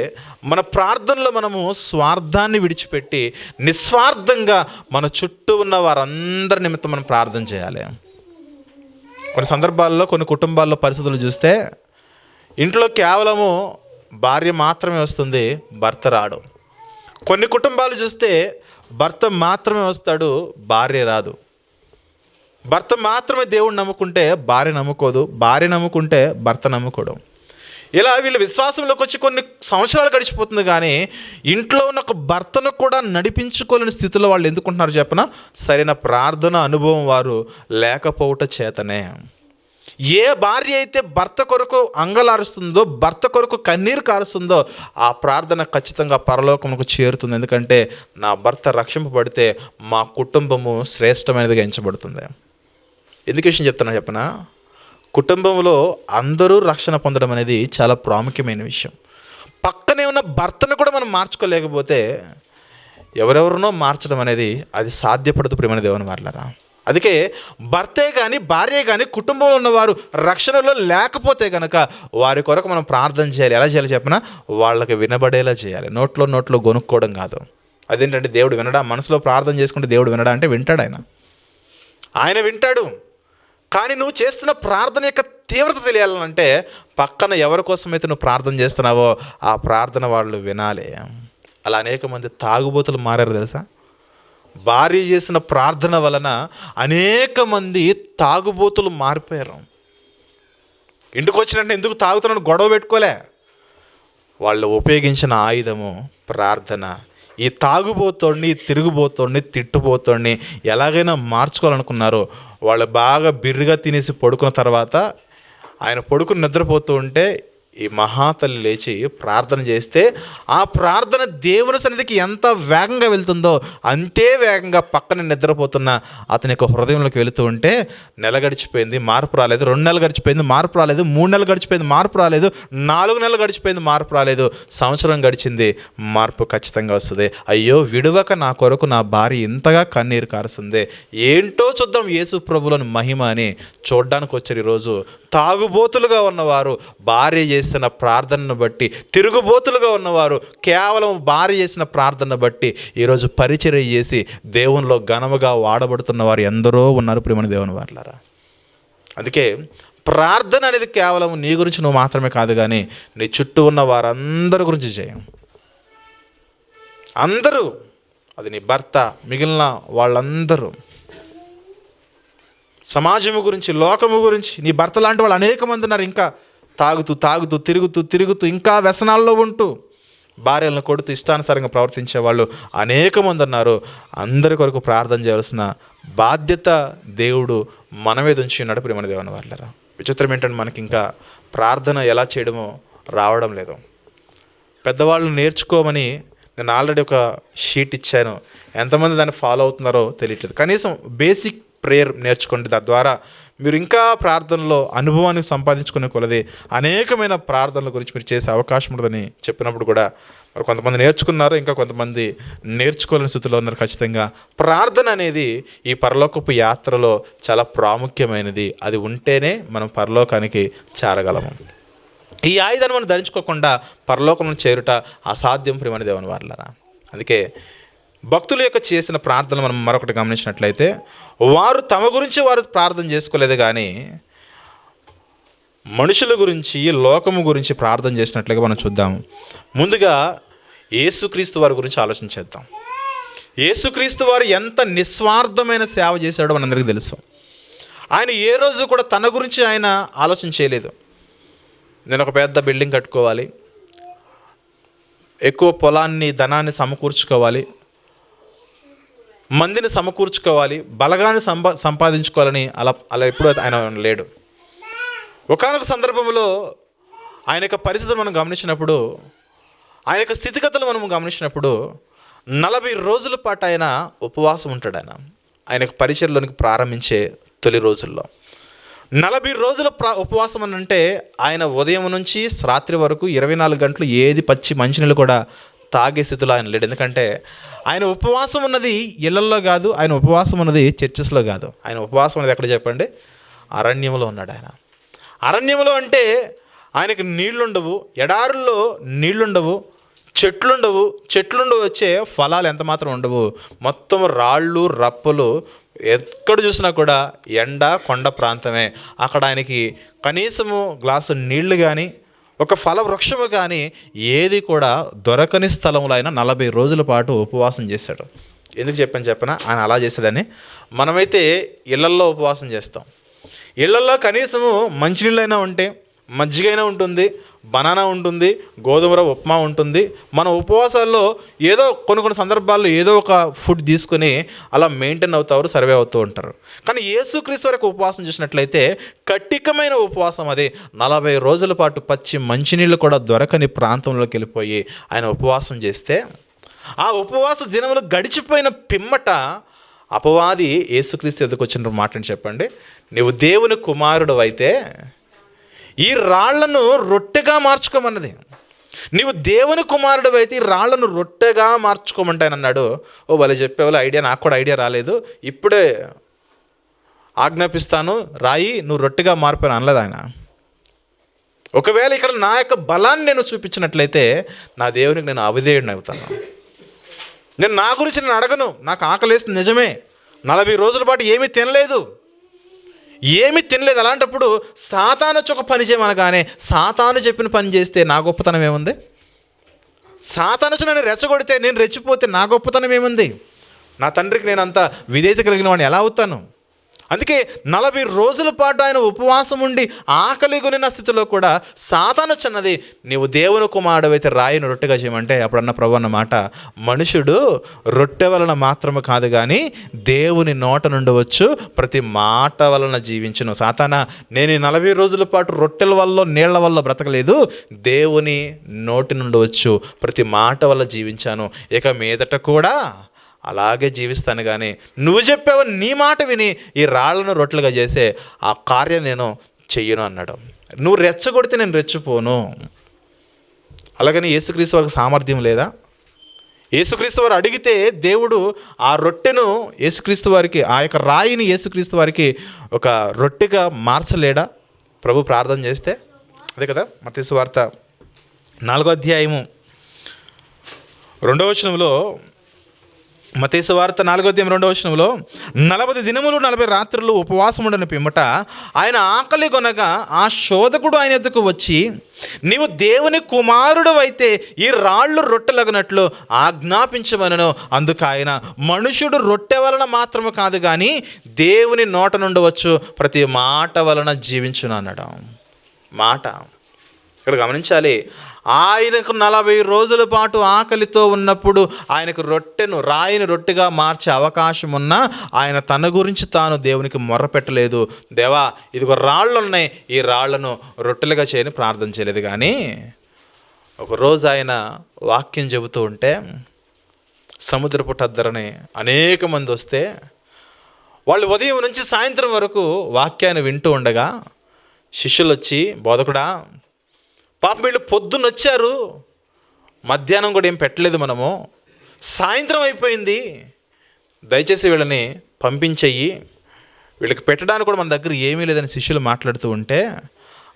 మన ప్రార్థనలో మనము స్వార్థాన్ని విడిచిపెట్టి నిస్వార్థంగా మన చుట్టూ ఉన్న వారందరి నిమిత్తం మనం ప్రార్థన చేయాలి. కొన్ని సందర్భాల్లో, కొన్ని కుటుంబాల్లో పరిస్థితులు చూస్తే ఇంట్లో కేవలము భార్య మాత్రమే వస్తుంది, భర్త రాడు. కొన్ని కుటుంబాలు చూస్తే భర్త మాత్రమే వస్తాడు, భార్య రాదు. భర్త మాత్రమే దేవుణ్ణి నమ్ముకుంటే భార్య నమ్ముకోదు, భార్య నమ్ముకుంటే భర్త నమ్ముకోడు. ఇలా వీళ్ళు విశ్వాసంలోకి వచ్చి కొన్ని సంవత్సరాలు గడిచిపోతుంది, కానీ ఇంట్లో ఉన్న ఒక భర్తను కూడా నడిపించుకోలేని స్థితిలో వాళ్ళు ఎందుకుంటున్నారు చెప్పన, సరైన ప్రార్థన అనుభవం వారు లేకపోవట చేతనే. ఏ భార్య అయితే భర్త కొరకు అంగలారుస్తుందో, భర్త కొరకు కన్నీరు కారుస్తుందో, ఆ ప్రార్థన ఖచ్చితంగా పరలోకమునకు చేరుతుంది. ఎందుకంటే నా భర్త రక్షింపబడితే మా కుటుంబము శ్రేష్టమైనదిగా ఎంచబడుతుంది. ఎందుకు విషయం చెప్తున్నా చెప్పనా, కుటుంబంలో అందరూ రక్షణ పొందడం అనేది చాలా ప్రాముఖ్యమైన విషయం. పక్కనే ఉన్న భర్తను కూడా మనం మార్చుకోలేకపోతే ఎవరెవరినో మార్చడం అనేది అది సాధ్యపడదు ప్రియమైన దేవుని వారలారా. అందుకే భర్తే కానీ భార్య కానీ కుటుంబంలో ఉన్నవారు రక్షణలో లేకపోతే కనుక వారి కొరకు మనం ప్రార్థన చేయాలి. ఎలా చేయాలి చెప్పినా, వాళ్ళకి వినబడేలా చేయాలి. నోట్లో గొనుక్కోవడం కాదు. అదేంటంటే దేవుడు వినడా, మనసులో ప్రార్థన చేసుకుంటే దేవుడు వినడా అంటే వింటాడు. ఆయన వింటాడు. కానీ నువ్వు చేస్తున్న ప్రార్థన యొక్క తీవ్రత తెలియాలంటే పక్కన ఎవరి కోసమైతే నువ్వు ప్రార్థన చేస్తున్నావో ఆ ప్రార్థన వాళ్ళు వినాలి. అలా అనేక మంది తాగుబోతులు మారారు తెలుసా. భార్య చేసిన ప్రార్థన వలన అనేక మంది తాగుబోతులు మారిపోయారు. ఇంటికి వచ్చినట్టు ఎందుకు తాగుతున్నాను గొడవ పెట్టుకోలే, వాళ్ళు ఉపయోగించిన ఆయుధము ప్రార్థన. ఈ తాగుబోతోడిని, తిరుగుబోతోడిని, తిట్టుబోతోడిని ఎలాగైనా మార్చుకోవాలనుకున్నారు. వాళ్ళు బాగా బిర్రుగా తినేసి పడుకున్న తర్వాత, ఆయన పడుకుని నిద్రపోతూ ఉంటే ఈ మహాతల్లి లేచి ప్రార్థన చేస్తే ఆ ప్రార్థన దేవుని సన్నిధికి ఎంత వేగంగా వెళ్తుందో అంతే వేగంగా పక్కన నిద్రపోతున్న అతని యొక్క హృదయంలోకి వెళుతూ ఉంటే నెల గడిచిపోయింది, మార్పు రాలేదు. 2 నెలలు గడిచిపోయింది, మార్పు రాలేదు. 3 నెలలు గడిచిపోయింది, మార్పు రాలేదు. 4 నెలలు గడిచిపోయింది, మార్పు రాలేదు. సంవత్సరం గడిచింది, మార్పు ఖచ్చితంగా వస్తుంది. అయ్యో విడువక నా కొరకు నా భార్య ఇంతగా కన్నీరు కారుస్తుంది, ఏంటో చూద్దాం యేసు ప్రభువులోని మహిమ అని చూడ్డానికి వచ్చారు. ఈరోజు తాగుబోతులుగా ఉన్నవారు భార్య చేసిన ప్రార్థనను బట్టి, తిరుగుబోతులుగా ఉన్నవారు కేవలం భార్య చేసిన ప్రార్థనను బట్టి ఈరోజు పరిచర్య చేసి దేవునిలో ఘనముగా వాడబడుతున్న వారు ఎందరో ఉన్నారు ప్రియమైన దేవుని వారలారా. అందుకే ప్రార్థన అనేది కేవలం నీ గురించి నువ్వు మాత్రమే కాదు, కానీ నీ చుట్టూ ఉన్న వారందరి గురించి చేయం. అందరూ, అది నీ భర్త, మిగిలిన వాళ్ళందరూ, సమాజము గురించి, లోకము గురించి. నీ భర్త లాంటి వాళ్ళు అనేక మంది ఉన్నారు, ఇంకా తాగుతూ తిరుగుతూ ఇంకా వ్యసనాల్లో ఉంటూ భార్యలను కొడుతూ ఇష్టానుసారంగా ప్రవర్తించే వాళ్ళు అనేక మంది ఉన్నారు. అందరి కొరకు ప్రార్థన చేయాల్సిన బాధ్యత దేవుడు మన మీద ఉంచి ఉన్నాడు ప్రియమైన దేవుని వారలారా. విచిత్రం ఏంటంటే మనకి ఇంకా ప్రార్థన ఎలా చేయడమో రావడం లేదు. పెద్దవాళ్ళు నేర్చుకోమని నేను ఆల్రెడీ ఒక షీట్ ఇచ్చాను, ఎంతమంది దాన్ని ఫాలో అవుతున్నారో తెలియట్లేదు. కనీసం బేసిక్ ప్రేయర్ నేర్చుకోండి. తద్వారా మీరు ఇంకా ప్రార్థనలో అనుభవాన్ని సంపాదించుకునే కొలది అనేకమైన ప్రార్థనల గురించి మీరు చేసే అవకాశం ఉంటుందని చెప్పినప్పుడు కూడా మరి కొంతమంది నేర్చుకున్నారు, ఇంకా కొంతమంది నేర్చుకోలేని స్థితిలో ఉన్నారు. ఖచ్చితంగా ప్రార్థన అనేది ఈ పరలోకపు యాత్రలో చాలా ప్రాముఖ్యమైనది. అది ఉంటేనే మనం పరలోకానికి చేరగలము. ఈ ఆయుధాన్ని మనం ధరించుకోకుండా పరలోకం చేరుట అసాధ్యం ప్రియమైన దేవుని వారలారా. అందుకే భక్తుల యొక్క చేసిన ప్రార్థన మనం మరొకటి గమనించినట్లయితే, వారు తమ గురించి వారు ప్రార్థన చేసుకోలేదు, కానీ మనుషుల గురించి, లోకము గురించి ప్రార్థన చేసినట్లుగా మనం చూద్దాం. ముందుగా యేసుక్రీస్తు వారి గురించి ఆలోచించేద్దాం. యేసుక్రీస్తు వారు ఎంత నిస్వార్థమైన సేవ చేశాడో మనందరికీ తెలుసు. ఆయన ఏ రోజు కూడా తన గురించి ఆయన ఆలోచన చేయలేదు. నేను ఒక పెద్ద బిల్డింగ్ కట్టుకోవాలి, ఎక్కువ పొలాన్ని, ధనాన్ని సమకూర్చుకోవాలి, మందిని సమకూర్చుకోవాలి, బలగాన్ని సంపాదించుకోవాలని అలా ఎప్పుడూ ఆయన లేడు. ఒకానొక సందర్భంలో ఆయన యొక్క పరిస్థితులు మనం గమనించినప్పుడు, ఆయన యొక్క స్థితిగతులు మనం గమనించినప్పుడు 40 రోజుల పాటు ఆయన ఉపవాసం ఉంటాడు. ఆయన యొక్క పరిచర్లోనికి ప్రారంభించే తొలి రోజుల్లో 40 రోజుల ఉపవాసం అని అంటే, ఆయన ఉదయం నుంచి రాత్రి వరకు 24 గంటలు ఏది పచ్చి మంచినీళ్ళు కూడా తాగే స్థితిలో ఆయన లేడు. ఎందుకంటే ఆయన ఉపవాసం ఉన్నది ఇళ్లల్లో కాదు, ఆయన ఉపవాసం ఉన్నది చర్చెస్లో కాదు. ఆయన ఉపవాసం అనేది ఎక్కడ చెప్పండి? అరణ్యంలో ఉన్నాడు ఆయన. అరణ్యంలో అంటే ఆయనకి నీళ్లుండవు, ఎడారుల్లో నీళ్లుండవు, చెట్లుండవు, వచ్చే ఫలాలు ఎంత మాత్రం ఉండవు. మొత్తం రాళ్ళు, రప్పలు, ఎక్కడ చూసినా కూడా ఎండ, కొండ ప్రాంతమే. అక్కడ ఆయనకి కనీసము గ్లాసు నీళ్లు కానీ, ఒక ఫల వృక్షము కానీ ఏది కూడా దొరకని స్థలంలో ఆయన 40 రోజుల పాటు ఉపవాసం చేశాడు. ఎందుకు చెప్పనా? ఆయన అలా చేశాడని. మనమైతే ఇళ్లల్లో ఉపవాసం చేస్తాం. ఇళ్లల్లో కనీసము మంచినీళ్ళైనా ఉంటే, మజ్జిగైనా ఉంటుంది, బనానా ఉంటుంది, గోధుమ రవ్వ ఉప్మా ఉంటుంది. మన ఉపవాసాల్లో ఏదో కొన్ని సందర్భాల్లో ఏదో ఒక ఫుడ్ తీసుకొని అలా మెయింటైన్ అవుతారు, సర్వే అవుతూ ఉంటారు. కానీ యేసుక్రీస్తు వరకు ఉపవాసం చేసినట్లయితే కఠినమైన ఉపవాసం. అది 40 రోజుల పాటు పచ్చి మంచినీళ్ళు కూడా దొరకని ప్రాంతంలోకి వెళ్ళిపోయి ఆయన ఉపవాసం చేస్తే, ఆ ఉపవాస దినములు గడిచిపోయిన పిమ్మట అపవాది యేసుక్రీస్తు ఎదుకు వచ్చిన మాటని చెప్పండి, నీవు దేవుని కుమారుడు అయితే ఈ రాళ్లను రొట్టెగా మార్చుకోమన్నది. నీవు దేవుని కుమారుడు అయితే ఈ రాళ్లను రొట్టెగా మార్చుకోమంటే ఆయన అన్నాడు. ఓ వాళ్ళు చెప్పేవాళ్ళు ఐడియా, నాకు కూడా ఐడియా రాలేదు, ఇప్పుడే ఆజ్ఞాపిస్తాను, రాయి, నువ్వు రొట్టెగా మారిపోయిన అనలేదు ఆయన. ఒకవేళ ఇక్కడ నా యొక్క బలాన్ని నేను చూపించినట్లయితే నా దేవునికి నేను అవిధేయుడిని అవుతాను. నేను నా గురించి నేను అడగను, నాకు ఆకలేస్తుంది నిజమే, 40 రోజుల పాటు ఏమీ తినలేదు. అలాంటప్పుడు సాతాను ఒక పని చేయమనగానే సాతాను చెప్పిన పని చేస్తే నా గొప్పతనం ఏముంది? సాతాను నన్ను రెచ్చగొడితే, నేను రెచ్చిపోతే నా గొప్పతనం ఏముంది? నా తండ్రికి నేను అంత విధేయత కలిగిన వాడిని ఎలా అవుతాను? అందుకే 40 రోజుల పాటు ఆయన ఉపవాసం ఉండి ఆకలి కొనిన స్థితిలో కూడా సాతాను చిన్నది, నీవు దేవుని కుమారుడు అయితే రాయిని రొట్టెగా చేయమంటే అప్పుడన్న ప్రభు అన్న మాట, మనుషుడు రొట్టె వలన మాత్రమే కాదు కానీ దేవుని నోట నుండి వచ్చు ప్రతి మాట వలన జీవించును. సాతానా, నేను ఈ 40 రోజుల పాటు రొట్టెల వల్ల నీళ్ల వల్ల బ్రతకలేదు, దేవుని నోటి నుండి వచ్చు ప్రతి మాట వల్ల జీవించాను. ఇక మీదట కూడా అలాగే జీవిస్తాను, కానీ నువ్వు చెప్పావు, నీ మాట విని ఈ రాళ్లను రొట్టెలుగా చేసే ఆ కార్యం నేను చెయ్యను అన్నాడు. నువ్వు రెచ్చగొడితే నేను రెచ్చిపోను. అలాగని యేసుక్రీస్తు వారికి సామర్థ్యం లేదా? యేసుక్రీస్తు వారు అడిగితే దేవుడు ఆ రొట్టెను యేసుక్రీస్తు వారికి, ఆ యొక్క రాయిని యేసుక్రీస్తు వారికి ఒక రొట్టెగా మార్చలేడా ప్రభు ప్రార్థన చేస్తే? అదే కదా మత్తయి సువార్త 4వ అధ్యాయము 2వ వచనంలో, మత్తయి సువార్త 4వ అధ్యాయం 2వ వచనంలో, 40 దినములు 40 రాత్రులు ఉపవాసం ఉండని పిమ్మట ఆయన ఆకలి కొనగా ఆ శోధకుడు ఆయన ఎద్దుకు వచ్చి, నీవు దేవుని కుమారుడు అయితే ఈ రాళ్ళు రొట్టెలగునట్లు ఆజ్ఞాపించమనను. అందుకు ఆయన, మనుషుడు రొట్టె వలన మాత్రమే కాదు కానీ దేవుని నోట నుండి వచ్చు ప్రతి మాట వలన జీవించును అన్నాడు. మాట ఇక్కడ గమనించాలి. ఆయనకు 40 రోజుల పాటు ఆకలితో ఉన్నప్పుడు ఆయనకు రాయిని రొట్టెగా మార్చే అవకాశం ఉన్నా ఆయన తన గురించి తాను దేవునికి మొర్రపెట్టలేదు. దేవా, ఇదిగో రాళ్ళు ఉన్నాయి, ఈ రాళ్లను రొట్టెలుగా చేయని ప్రార్థన చేయలేదు. కానీ ఒకరోజు ఆయన వాక్యం చెబుతూ ఉంటే సముద్రపు టద్దరని అనేక మంది వస్తే, వాళ్ళు ఉదయం నుంచి సాయంత్రం వరకు వాక్యాన్ని వింటూ ఉండగా శిష్యులు వచ్చి, బోధకుడా, పాపం వీళ్ళు పొద్దున్న వచ్చారు, మధ్యాహ్నం కూడా ఏం పెట్టలేదు మనము, సాయంత్రం అయిపోయింది, దయచేసి వీళ్ళని పంపించెయ్యి, వీళ్ళకి పెట్టడానికి కూడా మన దగ్గర ఏమీ లేదని శిష్యులు మాట్లాడుతూ ఉంటే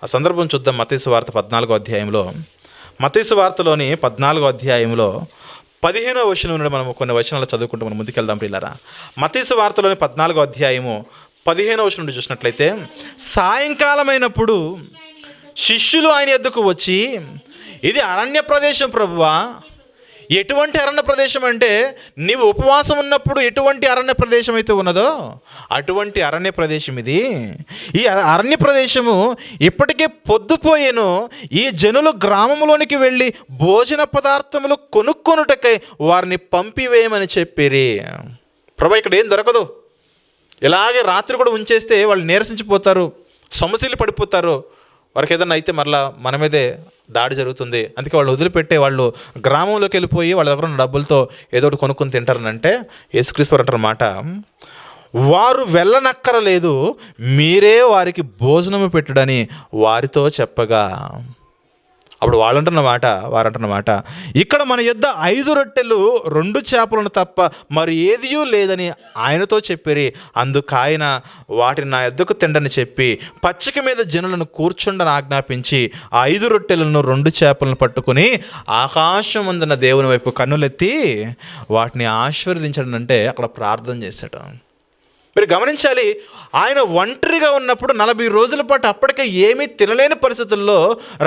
ఆ సందర్భం చూద్దాం. మత్తయి సువార్త 14వ అధ్యాయంలో, మత్తయి సువార్తలోని 14వ అధ్యాయంలో 15వ వచనం నుండి మనం కొన్ని వచనాలు చదువుకుంటూ మనం ముందుకెళ్దాం ప్రియులారా. మత్తయి సువార్తలోని 14వ అధ్యాయము 15వ వచనం నుండి చూసినట్లయితే, సాయంకాలమైనప్పుడు శిష్యులు ఆయన యొద్దకు వచ్చి, ఇది అరణ్య ప్రదేశం ప్రభువా. ఎటువంటి అరణ్య ప్రదేశం అంటే, నీవు ఉపవాసం ఉన్నప్పుడు ఎటువంటి అరణ్య ప్రదేశం అయితే ఉన్నదో అటువంటి అరణ్య ప్రదేశం ఇది. ఈ అరణ్య ప్రదేశము ఇప్పటికే పొద్దుపోయేను. ఈ జనులు గ్రామంలోనికి వెళ్ళి భోజన పదార్థములు కొనుక్కొనుటకై వారిని పంపివేయమని చెప్పిరి. ప్రభు, ఇక్కడ ఏం దొరకదు, ఇలాగే రాత్రి కూడా ఉంచేస్తే వాళ్ళు నీరసించిపోతారు, సొమ్మసిల్లి పడిపోతారు, వారికి ఏదన్నా అయితే మరలా మన మీదే దాడి జరుగుతుంది. అందుకే వాళ్ళు వదిలిపెట్టే, వాళ్ళు గ్రామంలోకి వెళ్ళిపోయి వాళ్ళ దగ్గర ఉన్న డబ్బులతో ఏదో ఒకటి కొనుక్కొని తింటారనంటే, యేసుక్రీస్తు వారు అంటారన్నమాట, వారు వెళ్ళనక్కరలేదు, మీరే వారికి భోజనము పెట్టుడని వారితో చెప్పగా, అప్పుడు వారంటున్నమాట, ఇక్కడ మన యొద్ద 5 రొట్టెలు 2 చేపలను తప్ప మరి ఏదియూ లేదని ఆయనతో చెప్పిరి. అందుకాయన వాటిని నా యొద్దకు తిండని చెప్పి పచ్చిక మీద జనులను కూర్చుండని ఆజ్ఞాపించి ఆ 5 రొట్టెలను 2 చేపలను పట్టుకుని ఆకాశం అందున దేవుని వైపు కన్నులెత్తి వాటిని ఆశీర్వదించడం అంటే అక్కడ ప్రార్థన చేశాడు. మీరు గమనించాలి, ఆయన ఒంటరిగా ఉన్నప్పుడు 40 రోజుల పాటు అప్పటికే ఏమీ తినలేని పరిస్థితుల్లో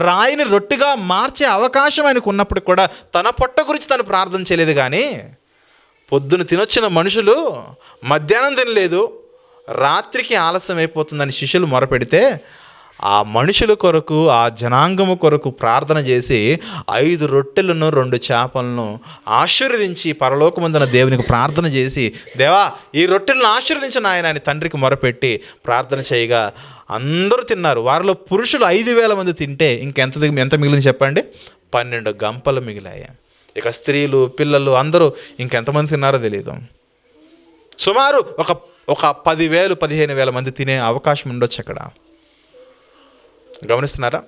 రాయిని రొట్టిగా మార్చే అవకాశం ఆయనకు ఉన్నప్పుడు కూడా తన పొట్ట గురించి తను ప్రార్థన చేయలేదు. కానీ పొద్దున తినొచ్చిన మనుషులు మధ్యాహ్నం తినలేదు, రాత్రికి ఆలస్యం అయిపోతుందని శిష్యులు మొరపెడితే ఆ మనుషుల కొరకు, ఆ జనాంగము కొరకు ప్రార్థన చేసి 5 రొట్టెలను 2 చేపలను ఆశీర్వదించి పరలోకమందున దేవునికి ప్రార్థన చేసి, దేవా ఈ రొట్టెలను ఆశీర్వదించిన ఆయన అని తండ్రికి మొరపెట్టి ప్రార్థన చేయగా అందరూ తిన్నారు. వారిలో పురుషులు 5,000 మంది తింటే ఎంత మిగిలింది చెప్పండి? 12 గంపలు మిగిలాయి. ఇక స్త్రీలు, పిల్లలు అందరూ ఇంకెంతమంది తిన్నారో తెలియదు. సుమారు ఒక 10,000 15,000 మంది తినే అవకాశం ఉండొచ్చు అక్కడ. గమనిస్తున్నారా?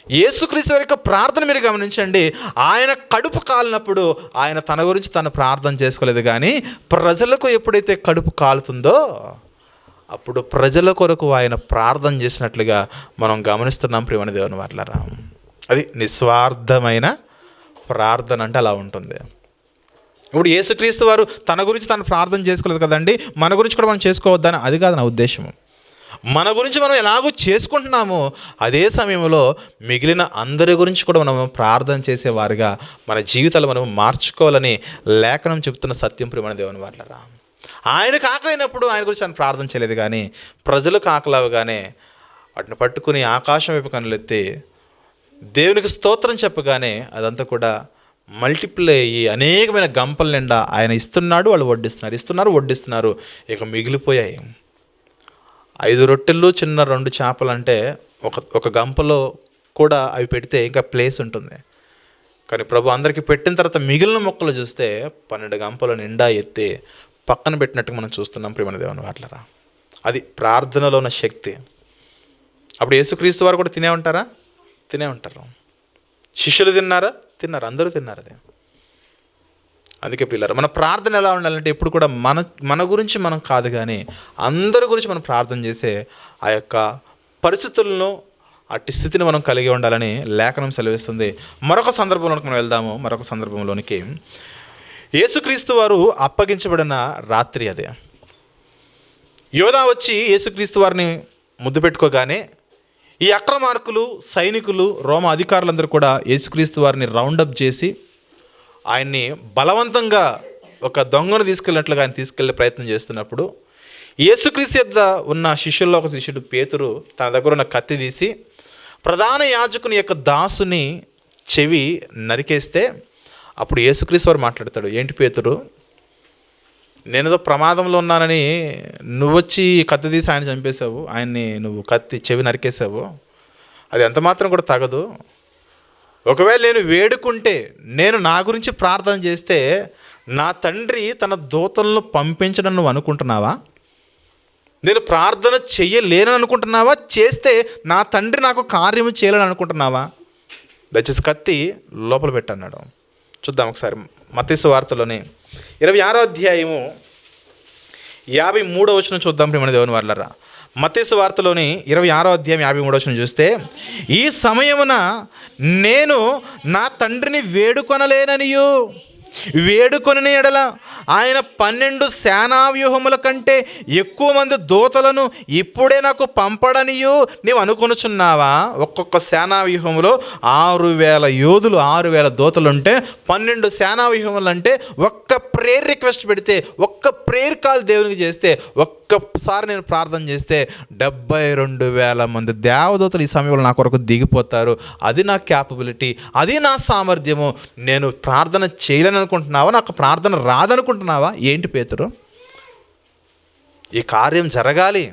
యేసుక్రీస్తు వారి యొక్క ప్రార్థన మీరు గమనించండి. ఆయన కడుపు కాలినప్పుడు ఆయన తన గురించి తను ప్రార్థన చేసుకోలేదు, కానీ ప్రజలకు ఎప్పుడైతే కడుపు కాలుతుందో అప్పుడు ప్రజల కొరకు ఆయన ప్రార్థన చేసినట్లుగా మనం గమనిస్తున్నాం ప్రియమైన దేవుని వారలారా. అది నిస్వార్థమైన ప్రార్థన అంటే అలా ఉంటుంది. ఇప్పుడు యేసుక్రీస్తు వారు తన గురించి తను ప్రార్థన చేసుకోలేదు కదండి, మన గురించి కూడా మనం చేసుకోవద్దని అది కాదు నా ఉద్దేశం. మన గురించి మనం ఎలాగో చేసుకుంటున్నామో అదే సమయంలో మిగిలిన అందరి గురించి కూడా మనం ప్రార్థన చేసేవారుగా మన జీవితాలు మనం మార్చుకోవాలని లేఖనం చెప్తున్న సత్యం ప్రియమైన దేవుని వారలారా. ఆయనకు ఆకలైనప్పుడు ఆయన గురించి ఆయన ప్రార్థన చేయలేదు, కానీ ప్రజలకు ఆకలవగానే వాటిని పట్టుకుని ఆకాశం వైపు కనులెత్తి దేవునికి స్తోత్రం చెప్పగానే అదంతా కూడా మల్టిప్లై అయ్యి అనేకమైన గంపల నిండా ఆయన ఇస్తున్నాడు, వాళ్ళు వడ్డిస్తున్నారు. ఇక మిగిలిపోయాయి 5 రొట్టెలు చిన్న 2 చేపలు అంటే ఒక గంపలో కూడా అవి పెడితే ఇంకా ప్లేస్ ఉంటుంది. కానీ ప్రభు అందరికీ పెట్టిన తర్వాత మిగిలిన మొక్కలు చూస్తే 12 గంపల నిండా ఎత్తి పక్కన పెట్టినట్టుగా మనం చూస్తున్నాం ప్రియమైన దేవుని వారలారా. అది ప్రార్థనలో ఉన్న శక్తి. అప్పుడు యేసుక్రీస్తు వారు కూడా తినే ఉంటారు. శిష్యులు తిన్నారు, అందరూ తిన్నారు. అది అందుకే పిల్లలు, మన ప్రార్థన ఎలా ఉండాలంటే ఎప్పుడు కూడా మన గురించి మనం కాదు, కానీ అందరి గురించి మనం ప్రార్థన చేసే ఆ యొక్క పరిస్థితులను, అట్టి స్థితిని మనం కలిగి ఉండాలని లేఖనం సెలవిస్తుంది. మరొక సందర్భంలోనికి మనం వెళ్దాము. మరొక సందర్భంలోనికి యేసుక్రీస్తు వారు అప్పగించబడిన రాత్రి అదే. యోధా వచ్చి యేసుక్రీస్తు వారిని ముద్దు పెట్టుకోగానే ఈ అక్రమార్కులు, సైనికులు, రోమ అధికారులందరూ కూడా యేసుక్రీస్తు వారిని రౌండప్ చేసి ఆయన్ని బలవంతంగా ఒక దొంగను తీసుకెళ్ళినట్లుగా ఆయన తీసుకెళ్లే ప్రయత్నం చేస్తున్నప్పుడు యేసుక్రీస్తు యొద్ద ఉన్న శిష్యుల్లో ఒక శిష్యుడు పేతురు తన దగ్గర ఉన్న కత్తి తీసి ప్రధాన యాజకుని యొక్క దాసుని చెవి నరికేస్తే అప్పుడు యేసుక్రీస్తు వారు మాట్లాడతాడు, ఏంటి పేతురు, నేనేదో ప్రమాదంలో ఉన్నానని నువ్వొచ్చి కత్తి తీసి ఆయన చంపేశావు, ఆయన్ని నువ్వు కత్తి చెవి నరికేశావు, అది ఎంత మాత్రం కూడా తగదు. ఒకవేళ నేను వేడుకుంటే, నేను నా గురించి ప్రార్థన చేస్తే నా తండ్రి తన దూతలను పంపించడం నువ్వు అనుకుంటున్నావా? నేను ప్రార్థన చెయ్యలేనని అనుకుంటున్నావా? చేస్తే నా తండ్రి నాకు కార్యము చేయాలని అనుకుంటున్నావా? దయచేసి కత్తి లోపల పెట్టన్నాడు. చూద్దాం ఒకసారి. మత్తయి సువార్తలోని 26వ అధ్యాయము 53వ వచనం చూద్దాం ప్రియమైన దేవుని వారలారా. మత్తయి సువార్తలోని 26వ అధ్యాయం 53వ వచనం చూస్తే, ఈ సమయమున నేను నా తండ్రిని వేడుకొనలేననియు వేడుకొని ఎడల ఆయన 12 సేనా వ్యూహముల కంటే ఎక్కువ మంది దూతలను ఇప్పుడే నాకు పంపడనియు నీవు అనుకొనుచున్నావా? ఒక్కొక్క సేనా వ్యూహములో 6000 యోధులు, 6000 దూతలు ఉంటే 12 సేనా వ్యూహములు అంటే ఒక్క ప్రేయర్ రిక్వెస్ట్ పెడితే, ఒక్క ప్రేయర్ కాల్ దేవునికి చేస్తే, ఒక్కసారి నేను ప్రార్థన చేస్తే 72,000 మంది దేవదూతలు ఈ సమయంలో నా కొరకు దిగిపోతారు. అది నా క్యాపబిలిటీ, అది నా సామర్థ్యము. నేను ప్రార్థన చేయలేను అనుకుంటున్నావా? నాకు ప్రార్థన రాదనుకుంటున్నావా? ఏంటి పేతురు, ఈ కార్యం జరగాలి,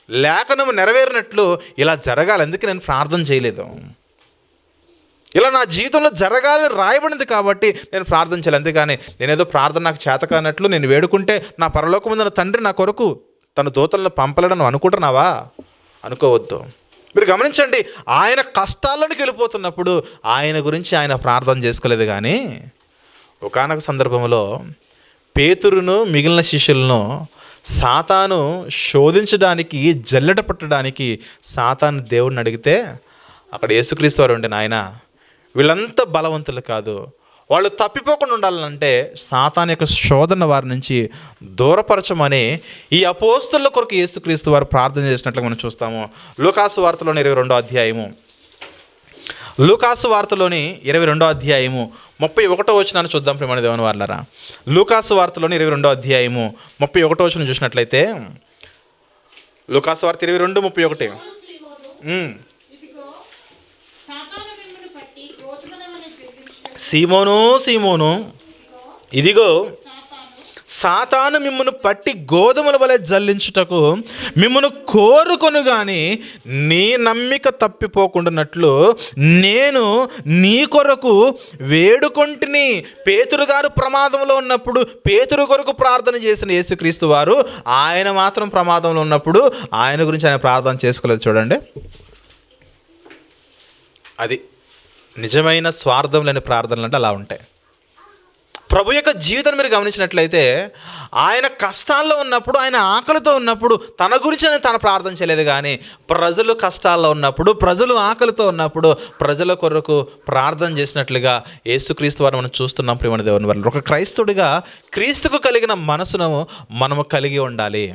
లేఖనము నెరవేరినట్లు ఇలా జరగాలి, అందుకే నేను ప్రార్థన చేయలేదు. ఇలా నా జీవితంలో జరగాలని రాయబడింది కాబట్టి నేను ప్రార్థన చేయాలి. అంతేగాని నేనేదో ప్రార్థన నాకు చేత కానట్లు నేను వేడుకుంటే నా పరలోకముందున్న తండ్రి నా కొరకు తన దూతలను పంపలేడని అనుకుంటున్నావా? అనుకోవద్దు. మీరు గమనించండి, ఆయన కష్టాల్లోకి వెళ్ళిపోతున్నప్పుడు ఆయన గురించి ఆయన ప్రార్థన చేసుకోలేదు. కానీ ఒకానొక సందర్భంలో పేతురును మిగిలిన శిష్యులను సాతాను శోధించడానికి, జల్లెడ పట్టడానికి సాతాను దేవుడిని అడిగితే అక్కడ యేసుక్రీస్తు వారు ఉండే, నాయన వీళ్ళంతా బలవంతులు కాదు, వాళ్ళు తప్పిపోకుండా ఉండాలంటే సాతాను యొక్క శోధన వారి నుంచి దూరపరచమని ఈ అపోస్తలుల కొరకు యేసుక్రీస్తు వారు ప్రార్థన చేసినట్లుగా మనం చూస్తాము. లూకాసు వార్తలోని 22వ అధ్యాయము, లూకాసు వార్తలోని 22వ అధ్యాయము 31వ వచనాన్ని చూద్దాం ప్రియమైన దేవుని వారలారా. లూకాసు వార్తలోని 22వ అధ్యాయము 31వ వచనం చూసినట్లయితే, లూకాసు వార్త 22:31. సీమోను సీమోను, ఇదిగో సాతాను మిమ్మును పట్టి గోధుమల వలె జల్లించుటకు మిమ్మును కోరుకొను గాని నీ నమ్మిక తప్పిపోకుండానట్లు నేను నీ కొరకు వేడుకొంటిని. పేతురు గారు ప్రమాదంలో ఉన్నప్పుడు పేతురు కొరకు ప్రార్థన చేసిన యేసుక్రీస్తు వారు ఆయన మాత్రం ప్రమాదంలో ఉన్నప్పుడు ఆయన గురించి ఆయన ప్రార్థన చేసుకోలేదు. చూడండి, అది నిజమైన స్వార్థం లేని ప్రార్థనలు అంటే అలా ఉంటాయి. ప్రభు యొక్క జీవితాన్ని మీరు గమనించినట్లయితే ఆయన కష్టాల్లో ఉన్నప్పుడు, ఆయన ఆకలితో ఉన్నప్పుడు తన గురించి తన ప్రార్థన చేయలేదు. కానీ ప్రజలు కష్టాల్లో ఉన్నప్పుడు, ప్రజలు ఆకలితో ఉన్నప్పుడు ప్రజల కొరకు ప్రార్థన చేసినట్లుగా యేసుక్రీస్తు వారు మనం చూస్తున్నాం ప్రియమైన దేవుని వల్ల. ఒక క్రైస్తవుడిగా క్రీస్తుకు కలిగిన మనసును మనము కలిగి ఉండాలి.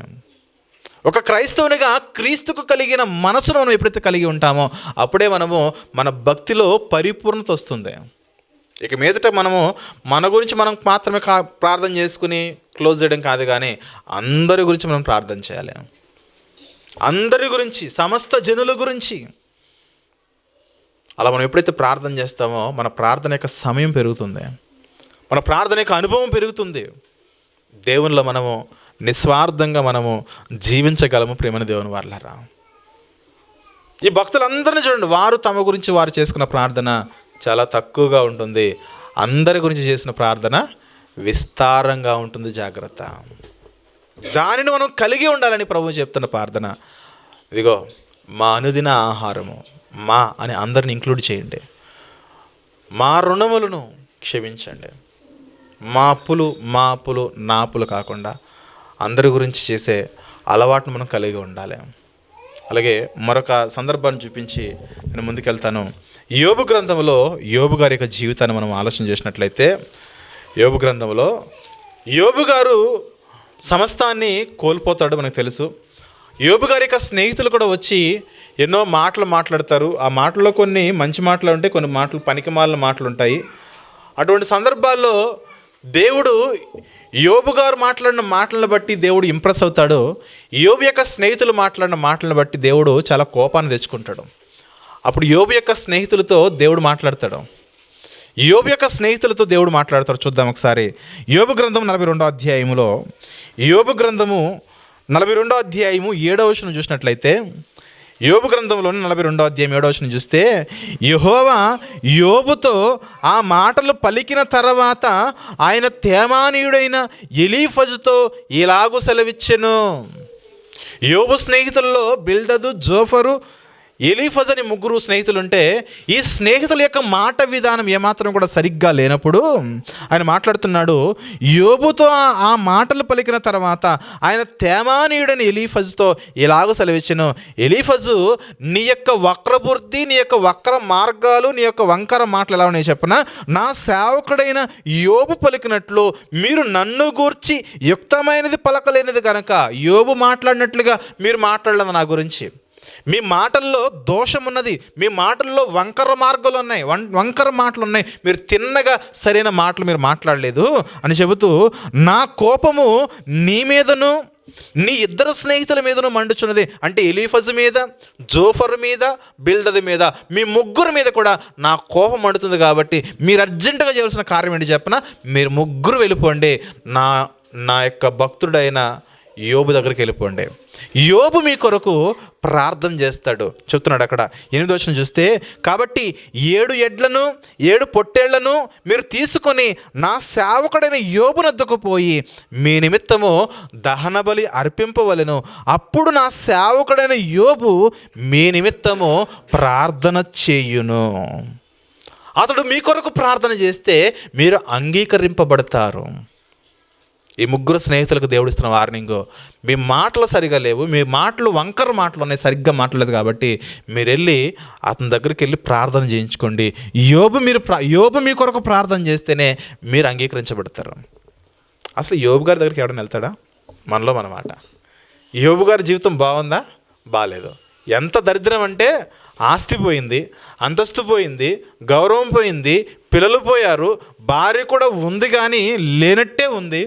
ఒక క్రైస్తవునిగా క్రీస్తుకు కలిగిన మనసును మనం ఎప్పుడైతే కలిగి ఉంటామో అప్పుడే మనము మన భక్తిలో పరిపూర్ణత వస్తుంది. ఇక మీదట మనము మన గురించి మనం మాత్రమే ప్రార్థన చేసుకుని క్లోజ్ చేయడం కాదు, కానీ అందరి గురించి మనం ప్రార్థన చేయాలి. అందరి గురించి, సమస్త జనుల గురించి. అలా మనం ఎప్పుడైతే ప్రార్థన చేస్తామో మన ప్రార్థన యొక్క సమయం పెరుగుతుంది, మన ప్రార్థన యొక్క అనుభవం పెరుగుతుంది. దేవునిలో మనము నిస్వార్థంగా మనము జీవించగలము ప్రియమైన దేవుని వారలారా. ఈ భక్తులందరినీ చూడండి, వారు తమ గురించి వారు చేసుకున్న ప్రార్థన చాలా తక్కువగా ఉంటుంది, అందరి గురించి చేసిన ప్రార్థన విస్తారంగా ఉంటుంది. జాగ్రత్త, దానిని మనం కలిగి ఉండాలని ప్రభువు చెప్తున్న ప్రార్థన. ఇదిగో మా అనుదిన ఆహారము, మా అని అందరిని ఇంక్లూడ్ చేయండి. మా రుణములను క్షమించండి. మా అప్పులు నా అప్పులు కాకుండా అందరి గురించి చేసే అలవాటును మనం కలిగి ఉండాలి. అలాగే మరొక సందర్భాన్ని చూపించి నేను ముందుకెళ్తాను. యోబు గ్రంథంలో యోబు గారి యొక్క జీవితాన్ని మనం ఆలోచన చేసినట్లయితే, యోబు గ్రంథంలో యోబు గారు సమస్తాన్ని కోల్పోతాడు మనకు తెలుసు. యోబు గారి యొక్క స్నేహితులు కూడా వచ్చి ఎన్నో మాటలు మాట్లాడతారు. ఆ మాటల్లో కొన్ని మంచి మాటలు ఉంటాయి, కొన్ని మాటలు పనికిమాలిన మాటలు ఉంటాయి. అటువంటి సందర్భాల్లో దేవుడు యోబు గారు మాట్లాడిన మాటలను బట్టి దేవుడు ఇంప్రెస్ అవుతాడు. యోబు యొక్క స్నేహితులు మాట్లాడిన మాటలను బట్టి దేవుడు చాలా కోపాన్ని తెచ్చుకుంటాడు. అప్పుడు యోబు యొక్క స్నేహితులతో దేవుడు మాట్లాడతాడు. యోబు యొక్క స్నేహితులతో దేవుడు మాట్లాడతాడు. చూద్దాం ఒకసారి. యోబు గ్రంథం 42వ అధ్యాయములో, యోబు గ్రంథము 42వ అధ్యాయము 7వ వచనం చూసినట్లయితే, యోబు గ్రంథంలోని 42వ అధ్యాయం 7వ వచనం చూస్తే, యెహోవా యోబుతో ఆ మాటలు పలికిన తర్వాత ఆయన తేమానీయుడైన ఎలీఫజుతో ఇలాగు సెలవిచ్చెను. యోబు స్నేహితుల్లో బిల్దదు, జోఫరు, ఎలీఫజ్ అని ముగ్గురు స్నేహితులు ఉంటే ఈ స్నేహితుల యొక్క మాట విధానం ఏమాత్రం కూడా సరిగ్గా లేనప్పుడు ఆయన మాట్లాడుతున్నాడు. యోబుతో ఆ మాటలు పలికిన తర్వాత ఆయన తేమానీయుడని ఎలీఫజుతో ఇలాగ సెలవిచ్చెను, ఎలీఫజు నీ యొక్క వక్రబుద్ధి, నీ యొక్క వక్ర మార్గాలు, నీ యొక్క వంకర మాటలు ఎలా ఉన్నాయి చెప్పనా, నా సేవకుడైన యోబు పలికినట్లు మీరు నన్ను గూర్చి యుక్తమైనది పలకలేనిది కనుక యోబు మాట్లాడినట్లుగా మీరు మాట్లాడలేదు నా గురించి. మీ మాటల్లో దోషం ఉన్నది, మీ మాటల్లో వంకర మార్గాలు ఉన్నాయి, వంకర మాటలు ఉన్నాయి, మీరు తిన్నగా సరైన మాటలు మీరు మాట్లాడలేదు అని చెబుతూ, నా కోపము నీ మీదను నీ ఇద్దరు స్నేహితుల మీదను మండుచున్నది. అంటే ఎలీఫజు మీద, జోఫరు మీద, బిల్దదు మీద, మీ ముగ్గురు మీద కూడా నా కోపం మండుతుంది. కాబట్టి మీరు అర్జెంటుగా చేయాల్సిన కార్యం ఏంటి చెప్పనా, మీరు ముగ్గురు వెళ్ళిపోండి, నా యొక్క భక్తుడైన యోబు దగ్గరికి వెళ్ళిపోండి. యోబు మీ కొరకు ప్రార్థన చేస్తాడు చెప్తున్నాడు అక్కడ. 8వ వచనం చూస్తే, కాబట్టి 7 ఎడ్లను 7 పొట్టేళ్లను మీరు తీసుకొని నా సేవకుడైన యోబు నద్దకు పోయి మీ నిమిత్తము దహన బలి అర్పింపవలెను. అప్పుడు నా సేవకుడైన యోబు మీ నిమిత్తము ప్రార్థన చేయును. అతడు మీ కొరకు ప్రార్థన చేస్తే మీరు అంగీకరింపబడతారు. ఈ ముగ్గురు స్నేహితులకు దేవుడు ఇస్తున్న వార్నింగ్, మీ మాటలు సరిగా లేవు, మీ మాటలు వంకర మాటలు ఉన్నాయి, సరిగ్గా మాట్లాడలేదు. కాబట్టి మీరు వెళ్ళి అతని దగ్గరికి వెళ్ళి ప్రార్థన చేయించుకోండి. యోబు మీ కొరకు ప్రార్థన చేస్తేనే మీరు అంగీకరించబడతారు. అసలు యోబు గారి దగ్గరికి ఎవడైనా వెళ్తాడా? మనలో మన మాట. యోబు గారి జీవితం బాగుందా? బాగాలేదు. ఎంత దరిద్రం అంటే ఆస్తి పోయింది, అంతస్తు పోయింది, గౌరవం పోయింది, పిల్లలు పోయారు, భార్య కూడా ఉంది కానీ లేనట్టే ఉంది,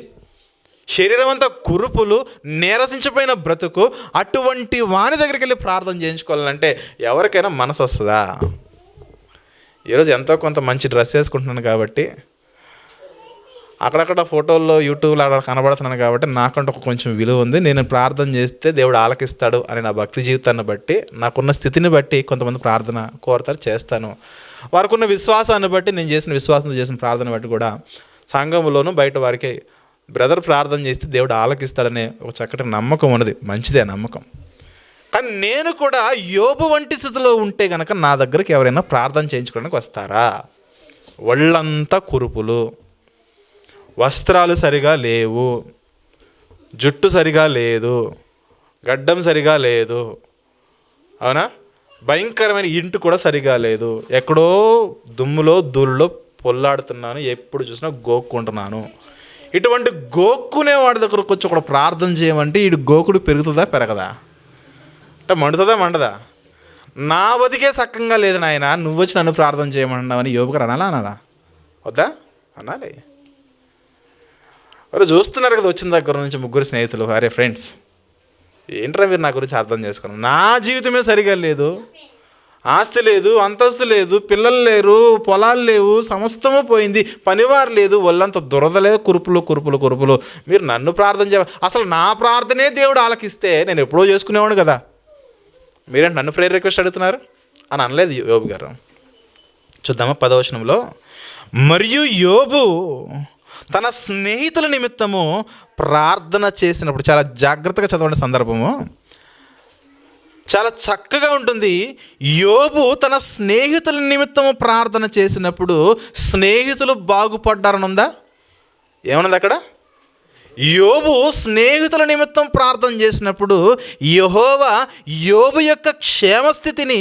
శరీరం అంతా కురుపులు, నీరసించిపోయిన బ్రతుకు. అటువంటి వాని దగ్గరికి వెళ్ళి ప్రార్థన చేయించుకోవాలంటే ఎవరికైనా మనసు వస్తుందా? ఈరోజు ఎంతో కొంత మంచి డ్రెస్ వేసుకుంటున్నాను కాబట్టి, అక్కడక్కడ ఫోటోల్లో యూట్యూబ్లో అక్కడ కనబడుతున్నాను కాబట్టి నాకంటూ కొంచెం విలువ ఉంది. నేను ప్రార్థన చేస్తే దేవుడు ఆలకిస్తాడు అని నా భక్తి జీవితాన్ని బట్టి, నాకున్న స్థితిని బట్టి కొంతమంది ప్రార్థన కోరతారు, చేస్తాను. వారికి ఉన్న విశ్వాసాన్ని బట్టి, నేను చేసిన ప్రార్థన బట్టి కూడా సంఘంలోనూ బయట వారికి బ్రదర్ ప్రార్థన చేస్తే దేవుడు ఆలకిస్తాడనే ఒక చక్కటి నమ్మకం ఉన్నది. మంచిదే నమ్మకం. కానీ నేను కూడా యోబు వంటి స్థితిలో ఉంటే కనుక నా దగ్గరికి ఎవరైనా ప్రార్థన చేయించుకోవడానికి వస్తారా? ఒళ్ళంతా కురుపులు, వస్త్రాలు సరిగా లేవు, జుట్టు సరిగా లేదు, గడ్డం సరిగా లేదు, అవునా, భయంకరమైన ఇంటి కూడా సరిగా లేదు, ఎక్కడో దుమ్ములో ధూళిలో పొల్లాడుతున్నాను, ఎప్పుడు చూసినా గోక్కుంటున్నాను. ఇటువంటి గోక్కునే వాడి దగ్గరకు వచ్చి ఒకడు ప్రార్థన చేయమంటే వీడు గోకుడు పెరుగుతుందా పెరగదా? అంటే మండుతుందా మండదా? నా బతికే సక్కంగా లేదు నాయన, నువ్వు వచ్చి నన్ను ప్రార్థన చేయమన్నావని యోబు గారు అనాలా? వద్దా? అనాలి. వారు చూస్తున్నారు కదా వచ్చిన దగ్గర నుంచి ముగ్గురు స్నేహితులు, అరే ఫ్రెండ్స్ ఏంట్రా మీరు నా గురించి అర్థం చేసుకున్నాను, నా జీవితమే సరిగా లేదు, ఆస్తి లేదు, అంతస్తు లేదు, పిల్లలు లేరు, పొలాలు లేవు, సమస్తము పోయింది, పనివారు లేదు, ఒళ్ళంత దురద లేదు, కురుపులు. మీరు నన్ను ప్రార్థన అసలు నా ప్రార్థనే దేవుడు ఆలకిస్తే నేను ఎప్పుడో చేసుకునేవాడు కదా, మీరేంటి నన్ను ప్రేయర్ రిక్వెస్ట్ అడుగుతున్నారు అని అనలేదు యోబు గారు. చూద్దామా 10వ వచనంలో, మరియు యోబు తన స్నేహితుల నిమిత్తము ప్రార్థన చేసినప్పుడు, చాలా జాగ్రత్తగా చదవండి సందర్భము, చాలా చక్కగా ఉంటుంది. యోబు తన స్నేహితుల నిమిత్తము ప్రార్థన చేసినప్పుడు స్నేహితులు బాగుపడ్డారని ఉందా? ఏమన్నది అక్కడ? యోబు స్నేహితుల నిమిత్తం ప్రార్థన చేసినప్పుడు యెహోవా యోబు యొక్క క్షేమస్థితిని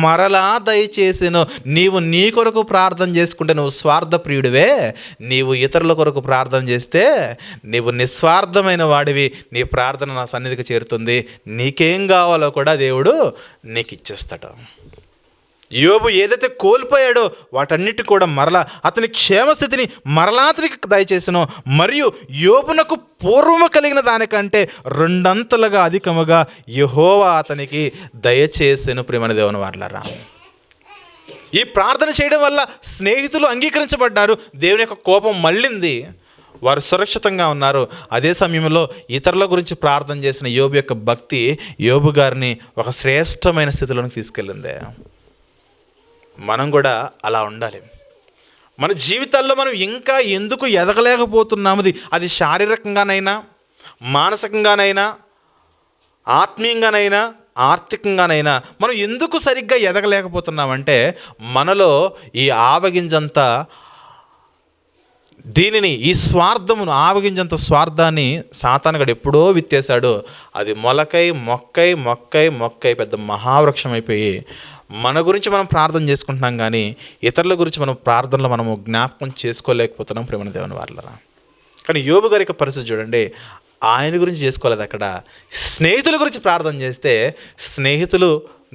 మరలా దయచేసెను. నీవు నీ కొరకు ప్రార్థన చేసుకుంటే నువ్వు స్వార్థప్రియుడివే, నీవు ఇతరుల కొరకు ప్రార్థన చేస్తే నీవు నిస్వార్థమైన వాడివి, నీ ప్రార్థన నా సన్నిధికి చేరుతుంది, నీకేం కావాలో కూడా దేవుడు నీకు ఇచ్చేస్తాడు. యోబు ఏదైతే కోల్పోయాడో వాటన్నిటి కూడా మరలా అతని క్షేమస్థితిని మరలా అతనికి దయచేసెను. మరియు యోబునకు పూర్వము కలిగిన దానికంటే 2 అంతలుగా అధికముగా యెహోవా అతనికి దయచేసెను. ప్రియమైన దేవుని వారలారా, ఈ ప్రార్థన చేయడం వల్ల స్నేహితులు అంగీకరించబడ్డారు, దేవుని యొక్క కోపం మళ్ళింది, వారు సురక్షితంగా ఉన్నారు. అదే సమయంలో ఇతరుల గురించి ప్రార్థన చేసిన యోబు యొక్క భక్తి యోబు గారిని ఒక శ్రేష్టమైన స్థితిలోకి తీసుకెళ్ళింది. మనం కూడా అలా ఉండాలి. మన జీవితాల్లో మనం ఇంకా ఎందుకు ఎదగలేకపోతున్నామది, అది శారీరకంగానైనా, మానసికంగానైనా, ఆత్మీయంగానైనా, ఆర్థికంగానైనా మనం ఎందుకు సరిగ్గా ఎదగలేకపోతున్నామంటే మనలో ఈ ఆవగింజంతా దీనిని ఈ స్వార్థమును ఆవగింజంత స్వార్థాన్ని సాతానుగాడు ఎప్పుడో విత్తేశాడు. అది మొలకై మొక్కై మొక్కై మొక్కై పెద్ద మహావృక్షం అయిపోయి మన గురించి మనం ప్రార్థన చేసుకుంటున్నాం, కానీ ఇతరుల గురించి మనం ప్రార్థనలో మనము జ్ఞాపకం చేసుకోలేకపోతున్నాం ప్రేమ దేవుని వాళ్ళరా. కానీ యోబు గారి యొక్క పరిస్థితి చూడండి, ఆయన గురించి చేసుకోలేదు, అక్కడ స్నేహితుల గురించి ప్రార్థన చేస్తే స్నేహితులు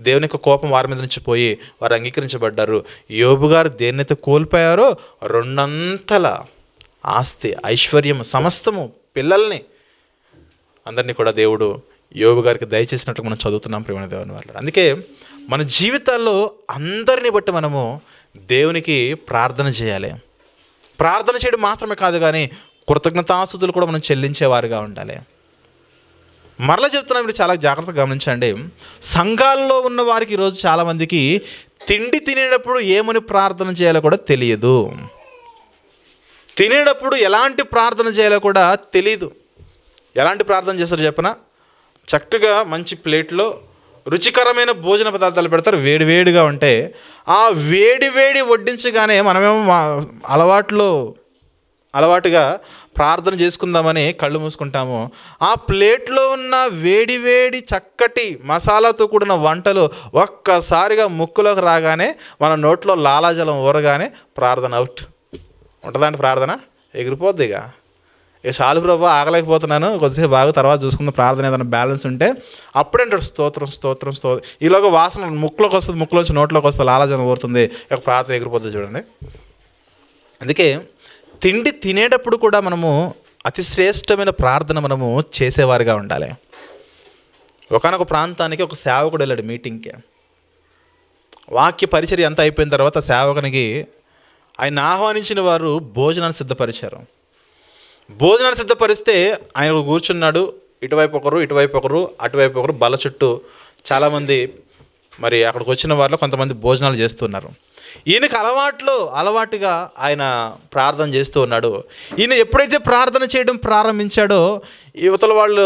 దేవుని యొక్క కోపం వారి మీద నుంచి పోయి వారు అంగీకరించబడ్డారు. యోబు గారు దేన్నైతే కోల్పోయారో 2 అంతల ఆస్తి, ఐశ్వర్యం, సమస్తము, పిల్లల్ని అందరినీ కూడా దేవుడు యోబు గారికి దయచేసినట్లు మనం చదువుతున్నాం ప్రేమ దేవుని వాళ్ళు. అందుకే మన జీవితాల్లో అందరిని బట్టి మనము దేవునికి ప్రార్థన చేయాలి. ప్రార్థన చేయడం మాత్రమే కాదు, కానీ కృతజ్ఞతాస్తుతులు కూడా మనం చెల్లించేవారుగా ఉండాలి. మరలా చెప్తున్నా, మీరు చాలా జాగ్రత్తగా గమనించండి. సంఘాల్లో ఉన్న వారికి ఈరోజు చాలామందికి తిండి తినేటప్పుడు ఏమని ప్రార్థన చేయాలో కూడా తెలియదు. తినేటప్పుడు ఎలాంటి ప్రార్థన చేయాలో కూడా తెలీదు. ఎలాంటి ప్రార్థన చేస్తారు చెప్పనా? చక్కగా మంచి ప్లేట్లో రుచికరమైన భోజన పదార్థాలు పెడతారు, వేడివేడిగా ఉంటే ఆ వేడి వడ్డించగానే మనమేమో అలవాటుగా ప్రార్థన చేసుకుందామని కళ్ళు మూసుకుంటాము. ఆ ప్లేట్లో ఉన్న వేడి చక్కటి మసాలాతో కూడిన వంటలు ఒక్కసారిగా ముక్కులోకి రాగానే మన నోట్లో లాలాజలం ఊరగానే ప్రార్థన అవుట్. ఉంటుందండి ప్రార్థన, ఎగిరిపోద్దిగా. చాలు ప్రభు ఆగలేకపోతున్నాను, కొద్దిసేపు బాగా తర్వాత చూసుకున్న ప్రార్థన ఏదైనా బ్యాలెన్స్ ఉంటే అప్పుడేంటాడు స్తోత్రం స్తోత్రం స్తోత్రం. ఈలోగా వాసన ముక్కులోకి వస్తుంది, ముక్కులోంచి నోట్లోకి వస్తుంది, లాలాజలం ఊరుతుంది, ఇక ప్రార్థన ఎగిరిపోతుంది చూడండి. అందుకే తిండి తినేటప్పుడు కూడా మనము అతి శ్రేష్టమైన ప్రార్థన మనము చేసేవారుగా ఉండాలి. ఒకానొక ప్రాంతానికి ఒక సేవకుడు వెళ్ళాడు మీటింగ్కి. వాక్య పరిచర్య అంతా అయిపోయిన తర్వాత సేవకునికి ఆయన ఆహ్వానించిన వారు భోజనాన్ని సిద్ధపరిచారు. భోజనాన్ని సిద్ధపరిస్తే ఆయన కూర్చున్నాడు, ఇటువైపు ఒకరు అటువైపు ఒకరు బల్ల చుట్టూ చాలామంది మరి అక్కడికి వచ్చిన వారిలో కొంతమంది భోజనాలు చేస్తున్నారు. ఈయనకి అలవాటుగా ఆయన ప్రార్థన చేస్తూ ఉన్నాడు. ఈయన ఎప్పుడైతే ప్రార్థన చేయడం ప్రారంభించాడో యువతల వాళ్ళు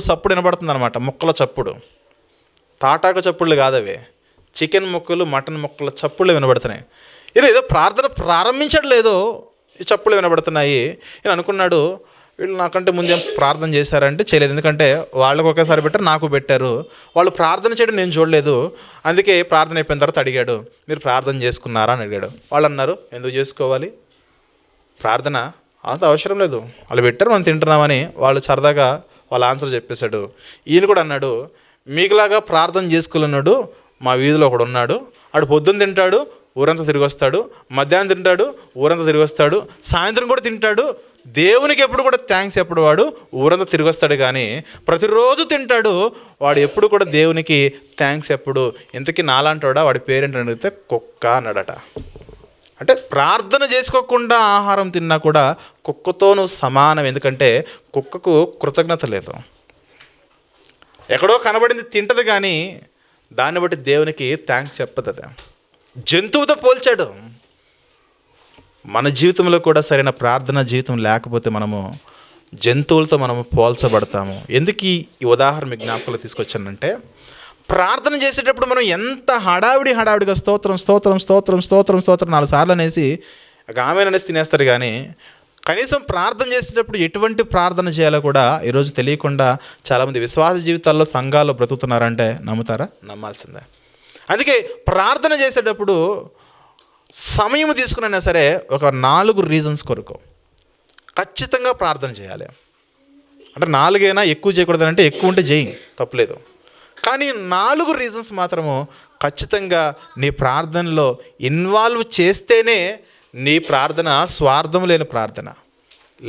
సప్పుడు వినబడుతుంది అనమాట, ముక్కల చప్పుడు. తాటాకు చప్పుళ్ళు కాదవే, చికెన్ ముక్కలు మటన్ ముక్కల చప్పుళ్ళు వినబడుతున్నాయి. ఈయన ఏదో ప్రార్థన ప్రారంభించడం లేదో ఈ చప్పుళ్ళు వినబడుతున్నాయి. ఈయన అనుకున్నాడు, వీళ్ళు నాకంటే ముందేం ప్రార్థన చేశారంటే చేయలేదు, ఎందుకంటే వాళ్ళకు ఒకేసారి పెట్టారు, నాకు పెట్టారు, వాళ్ళు ప్రార్థన చేయడం నేను చూడలేదు. అందుకే ప్రార్థన అయిపోయిన తర్వాత అడిగాడు, మీరు ప్రార్థన చేసుకున్నారా అని అడిగాడు. వాళ్ళు అన్నారు, ఎందుకు చేసుకోవాలి, ప్రార్థన అంత అవసరం లేదు, వాళ్ళు పెట్టారు మనం తింటున్నామని వాళ్ళు సరదాగా వాళ్ళ ఆన్సర్ చెప్పేశాడు. ఈయన కూడా అన్నాడు, మీకులాగా ప్రార్థన చేసుకోలేన్నాడు మా వీధిలో ఒకడు ఉన్నాడు, ఆడు పొద్దున్న తింటాడు, ఊరంతా తిరిగి వస్తాడు, మధ్యాహ్నం తింటాడు, ఊరంతా తిరిగి వస్తాడు, సాయంత్రం కూడా తింటాడు, దేవునికి ఎప్పుడు కూడా థ్యాంక్స్ ఎప్పుడు వాడు ఊరంతా తిరిగి వస్తాడు, కానీ ప్రతిరోజు తింటాడు, వాడు ఎప్పుడు కూడా దేవునికి థ్యాంక్స్ ఎప్పుడు. ఇంతకీ నాలాంటాడా, వాడి పేరెంట్ అడిగితే కుక్క అన్నాడట. అంటే ప్రార్థన చేసుకోకుండా ఆహారం తిన్నా కూడా కుక్కతోనూ సమానం, ఎందుకంటే కుక్కకు కృతజ్ఞత లేదు. ఎక్కడో కనబడింది తింటది, కానీ దాన్ని బట్టి దేవునికి థ్యాంక్స్ చెప్పదు. జంతువుతో పోల్చాడు. మన జీవితంలో కూడా సరైన ప్రార్థన జీవితం లేకపోతే మనము జంతువులతో మనము పోల్చబడతాము. ఎందుకు ఈ ఉదాహరణ జ్ఞాపకంలో తీసుకొచ్చానంటే, ప్రార్థన చేసేటప్పుడు మనం ఎంత హడావిడిగా స్తోత్రం 4 సార్లు అనేసి ఆమె అనేసి తినేస్తారు, కానీ కనీసం ప్రార్థన చేసేటప్పుడు ఎటువంటి ప్రార్థన చేయాలో కూడా ఈరోజు తెలియకుండా చాలామంది విశ్వాస జీవితాల్లో సంఘాల్లో బ్రతుకుతున్నారంటే నమ్ముతారా? నమ్మాల్సిందే. అందుకే ప్రార్థన చేసేటప్పుడు సమయం తీసుకునైనా సరే ఒక 4 రీజన్స్ కొరకు ఖచ్చితంగా ప్రార్థన చేయాలి. అంటే 4 అయినా ఎక్కువ చేయకూడదు, అంటే ఎక్కువ ఉంటే చేయి, తప్పులేదు, కానీ 4 రీజన్స్ మాత్రము ఖచ్చితంగా నీ ప్రార్థనలో ఇన్వాల్వ్ చేస్తేనే నీ ప్రార్థన స్వార్థం లేని ప్రార్థన,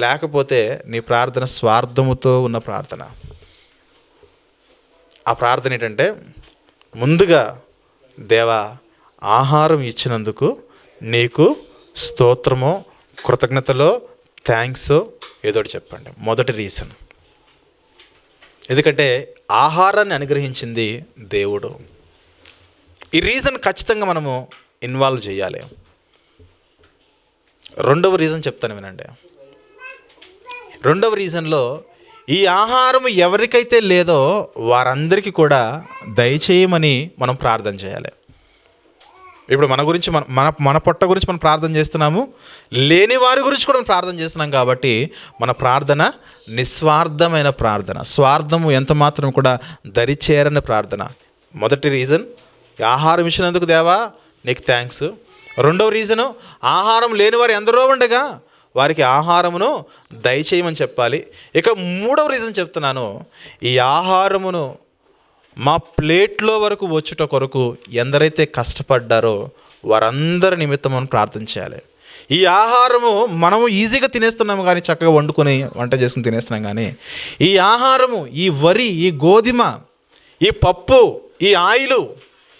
లేకపోతే నీ ప్రార్థన స్వార్థముతో ఉన్న ప్రార్థన. ఆ ప్రార్థన ఏంటంటే, ముందుగా దేవా ఆహారం ఇచ్చినందుకు నీకు స్తోత్రమో కృతజ్ఞతలో థ్యాంక్స్ ఏదోటి చెప్పండి. మొదటి రీజన్, ఎందుకంటే ఆహారాన్ని అనుగ్రహించింది దేవుడు. ఈ రీజన్ ఖచ్చితంగా మనము ఇన్వాల్వ్ చేయాలి. రెండవ రీజన్ చెప్తాను వినండి. రెండవ రీజన్లో ఈ ఆహారం ఎవరికైతే లేదో వారందరికీ కూడా దయచేయమని మనం ప్రార్థన చేయాలి. ఇప్పుడు మన గురించి మన పొట్ట గురించి మనం ప్రార్థన చేస్తున్నాము, లేని వారి గురించి కూడా మనం ప్రార్థన చేస్తున్నాం. కాబట్టి మన ప్రార్థన నిస్వార్థమైన ప్రార్థన, స్వార్థము ఎంత మాత్రం కూడా దరిచేరని ప్రార్థన. మొదటి రీజన్, ఆహారం ఇచ్చినందుకు దేవా నీకు థ్యాంక్స్. రెండవ రీజను, ఆహారం లేని వారు ఎందరో ఉండగా వారికి ఆహారమును దయచేయమని చెప్పాలి. ఇక మూడవ రీజన్ చెప్తున్నాను, ఈ ఆహారమును మా ప్లేట్లో వరకు వచ్చుట కొరకు ఎందరైతే కష్టపడ్డారో వారందరి నిమిత్తం మనం ప్రార్థన చేయాలి. ఈ ఆహారము మనము ఈజీగా తినేస్తున్నాము కానీ, చక్కగా వండుకొని వంట చేసుకుని తినేస్తున్నాం కానీ, ఈ ఆహారము, ఈ వరి, ఈ గోధుమ, ఈ పప్పు, ఈ ఆయిలు,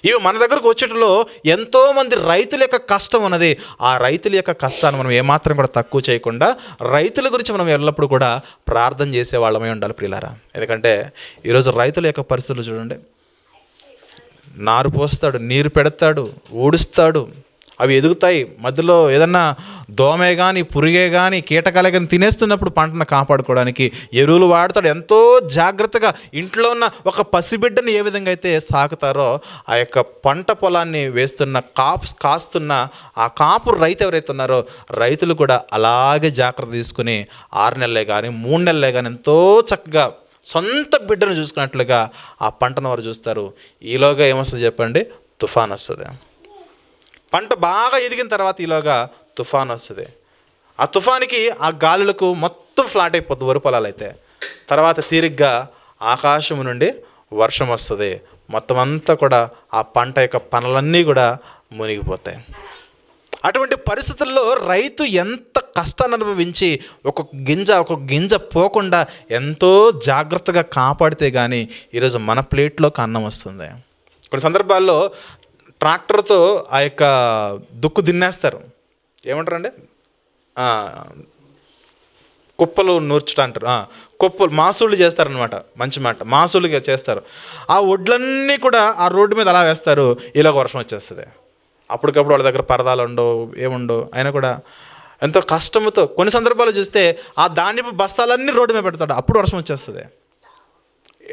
ఇవి మన దగ్గరకు వచ్చేటలో ఎంతోమంది రైతుల యొక్క కష్టం ఉన్నది. ఆ రైతుల యొక్క కష్టాన్ని మనం ఏమాత్రం కూడా తక్కువ చేయకుండా రైతుల గురించి మనం ఎల్లప్పుడూ కూడా ప్రార్థన చేసే వాళ్ళమై ఉండాలి ప్రియులారా. ఎందుకంటే ఈరోజు రైతుల యొక్క పరిస్థితులు చూడండి. నారు పోస్తాడు, నీరు పెడతాడు, ఊడుస్తాడు, అవి ఎదుగుతాయి. మధ్యలో ఏదన్నా దోమే కానీ, పురుగే కానీ, కీటకాలే కానీ తినేస్తున్నప్పుడు పంటను కాపాడుకోవడానికి ఎరువులు వాడతాడు. ఎంతో జాగ్రత్తగా ఇంట్లో ఉన్న ఒక పసిబిడ్డని ఏ విధంగా అయితే సాకుతారో, ఆ యొక్క పంట పొలాన్ని వేస్తున్న కాస్తున్న ఆ కాపు రైతు ఎవరైతే ఉన్నారో రైతులు కూడా అలాగే జాగ్రత్త తీసుకుని 6 నెలలే కానీ 3 నెలలే కానీ ఎంతో చక్కగా సొంత బిడ్డను చూసుకున్నట్లుగా ఆ పంటను వారు చూస్తారు. ఈలోగా ఏమొస్తుంది చెప్పండి? తుఫాన్ వస్తుంది. పంట బాగా ఎదిగిన తర్వాత ఈలోగా తుఫాన్ వస్తుంది. ఆ తుఫానికి, ఆ గాలులకు మొత్తం ఫ్లాట్ అయిపోతుంది వరి పొలాలు అయితే. తర్వాత తీరిగ్గా ఆకాశం నుండి వర్షం వస్తుంది. మొత్తం అంతా కూడా ఆ పంట యొక్క పనులన్నీ కూడా మునిగిపోతాయి. అటువంటి పరిస్థితుల్లో రైతు ఎంత కష్టాన్ని అనుభవించి ఒక గింజ పోకుండా ఎంతో జాగ్రత్తగా కాపాడితే కానీ ఈరోజు మన ప్లేట్లోకి అన్నం వస్తుంది. కొన్ని సందర్భాల్లో ట్రాక్టర్తో ఆ యొక్క దుక్కు దిన్నేస్తారు. ఏమంటారండి? కుప్పలు నూర్చుట అంటారు. కుప్పలు మాసూళ్ళు చేస్తారనమాట. మంచి మాట, మాసూలుగా చేస్తారు. ఆ వడ్లన్నీ కూడా ఆ రోడ్డు మీద అలా వేస్తారు. ఇలాగ వర్షం వచ్చేస్తుంది. అప్పటికప్పుడు వాళ్ళ దగ్గర పరదాలు ఉండవు, ఏముండవు. అయినా కూడా ఎంతో కష్టంతో కొన్ని సందర్భాలు చూస్తే ఆ ధాన్యపు బస్తాలన్నీ రోడ్డు మీద పెడతాడు, అప్పుడు వర్షం వచ్చేస్తుంది.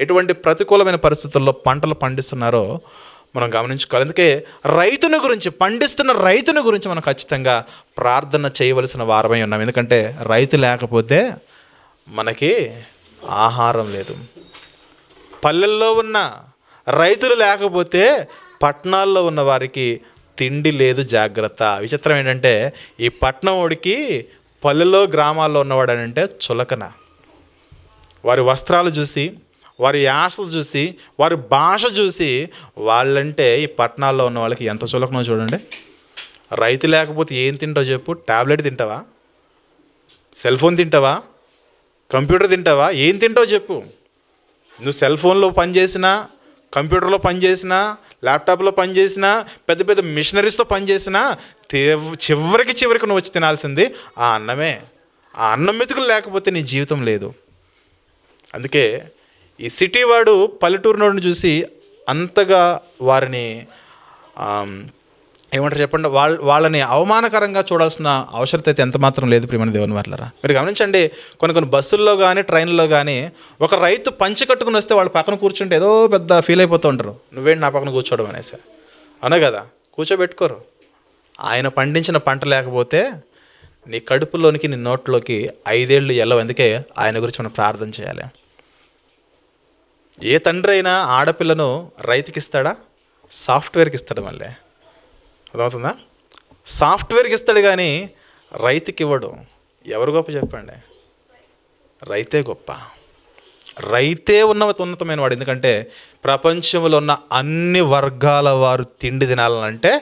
ఎటువంటి ప్రతికూలమైన పరిస్థితుల్లో పంటలు పండిస్తున్నారో మనం గమనించుకోవాలి. అందుకే రైతుని గురించి, పండిస్తున్న రైతుని గురించి మనం ఖచ్చితంగా ప్రార్థన చేయవలసిన వారమై ఉన్నాం. ఎందుకంటే రైతు లేకపోతే మనకి ఆహారం లేదు. పల్లెల్లో ఉన్న రైతులు లేకపోతే పట్టణాల్లో ఉన్న వారికి తిండి లేదు. జాగ్రత్త. విచిత్రం ఏంటంటే ఈ పట్టణం వాడికి పల్లెల్లో గ్రామాల్లో ఉన్నవాడనంటే చులకన. వారి వస్త్రాలు చూసి, వారి యాసలు చూసి, వారి భాష చూసి వాళ్ళంటే ఈ పట్టణాల్లో ఉన్న వాళ్ళకి ఎంత చులకనో చూడండి. రైతు లేకపోతే ఏం తింటావు చెప్పు? ట్యాబ్లెట్ తింటావా? సెల్ ఫోన్ తింటావా? కంప్యూటర్ తింటావా? ఏం తింటావు చెప్పు? నువ్వు సెల్ ఫోన్లో పనిచేసినా, కంప్యూటర్లో పనిచేసినా, ల్యాప్టాప్లో పనిచేసినా, పెద్ద పెద్ద మిషనరీస్తో పనిచేసినా చివరికి నువ్వు వచ్చి తినాల్సింది ఆ అన్నమే. ఆ అన్నం మెతుకులు లేకపోతే నీ జీవితం లేదు. అందుకే ఈ సిటీ వాడు పల్లెటూరు నోడిని చూసి అంతగా వారిని ఏమంటారు చెప్పండి, వాళ్ళని అవమానకరంగా చూడాల్సిన అవసరం అయితే ఎంత మాత్రం లేదు ప్రియమైన దేవుని వర్లారా. మీరు గమనించండి, కొన్ని బస్సుల్లో కానీ ట్రైన్లో కానీ ఒక రైతు పంచి కట్టుకుని వస్తే వాళ్ళు పక్కన కూర్చుంటే ఏదో పెద్ద ఫీల్ అయిపోతూ ఉంటారు. నువ్వేంటి నా పక్కన కూర్చోవడం అనేసి. అనే కదా, కూర్చోబెట్టుకోరు. ఆయన పండించిన పంట లేకపోతే నీ కడుపులోనికి, నీ నోట్లోకి 5 ఏళ్ళు వెళ్ళవు. అందుకే ఆయన గురించి మనం ప్రార్థన చేయాలి. ఏ తండ్రి అయినా ఆడపిల్లను రైతుకి ఇస్తాడా? సాఫ్ట్వేర్కి ఇస్తాడు. మళ్ళీ అర్థమవుతుందా? సాఫ్ట్వేర్కి ఇస్తాడు కానీ రైతుకి ఇవ్వడు. ఎవరు గొప్ప చెప్పండి? రైతే గొప్ప. రైతే ఉన్నతమైన వాడు. ఎందుకంటే ప్రపంచంలో ఉన్న అన్ని వర్గాల వారు తిండి తినాలంటే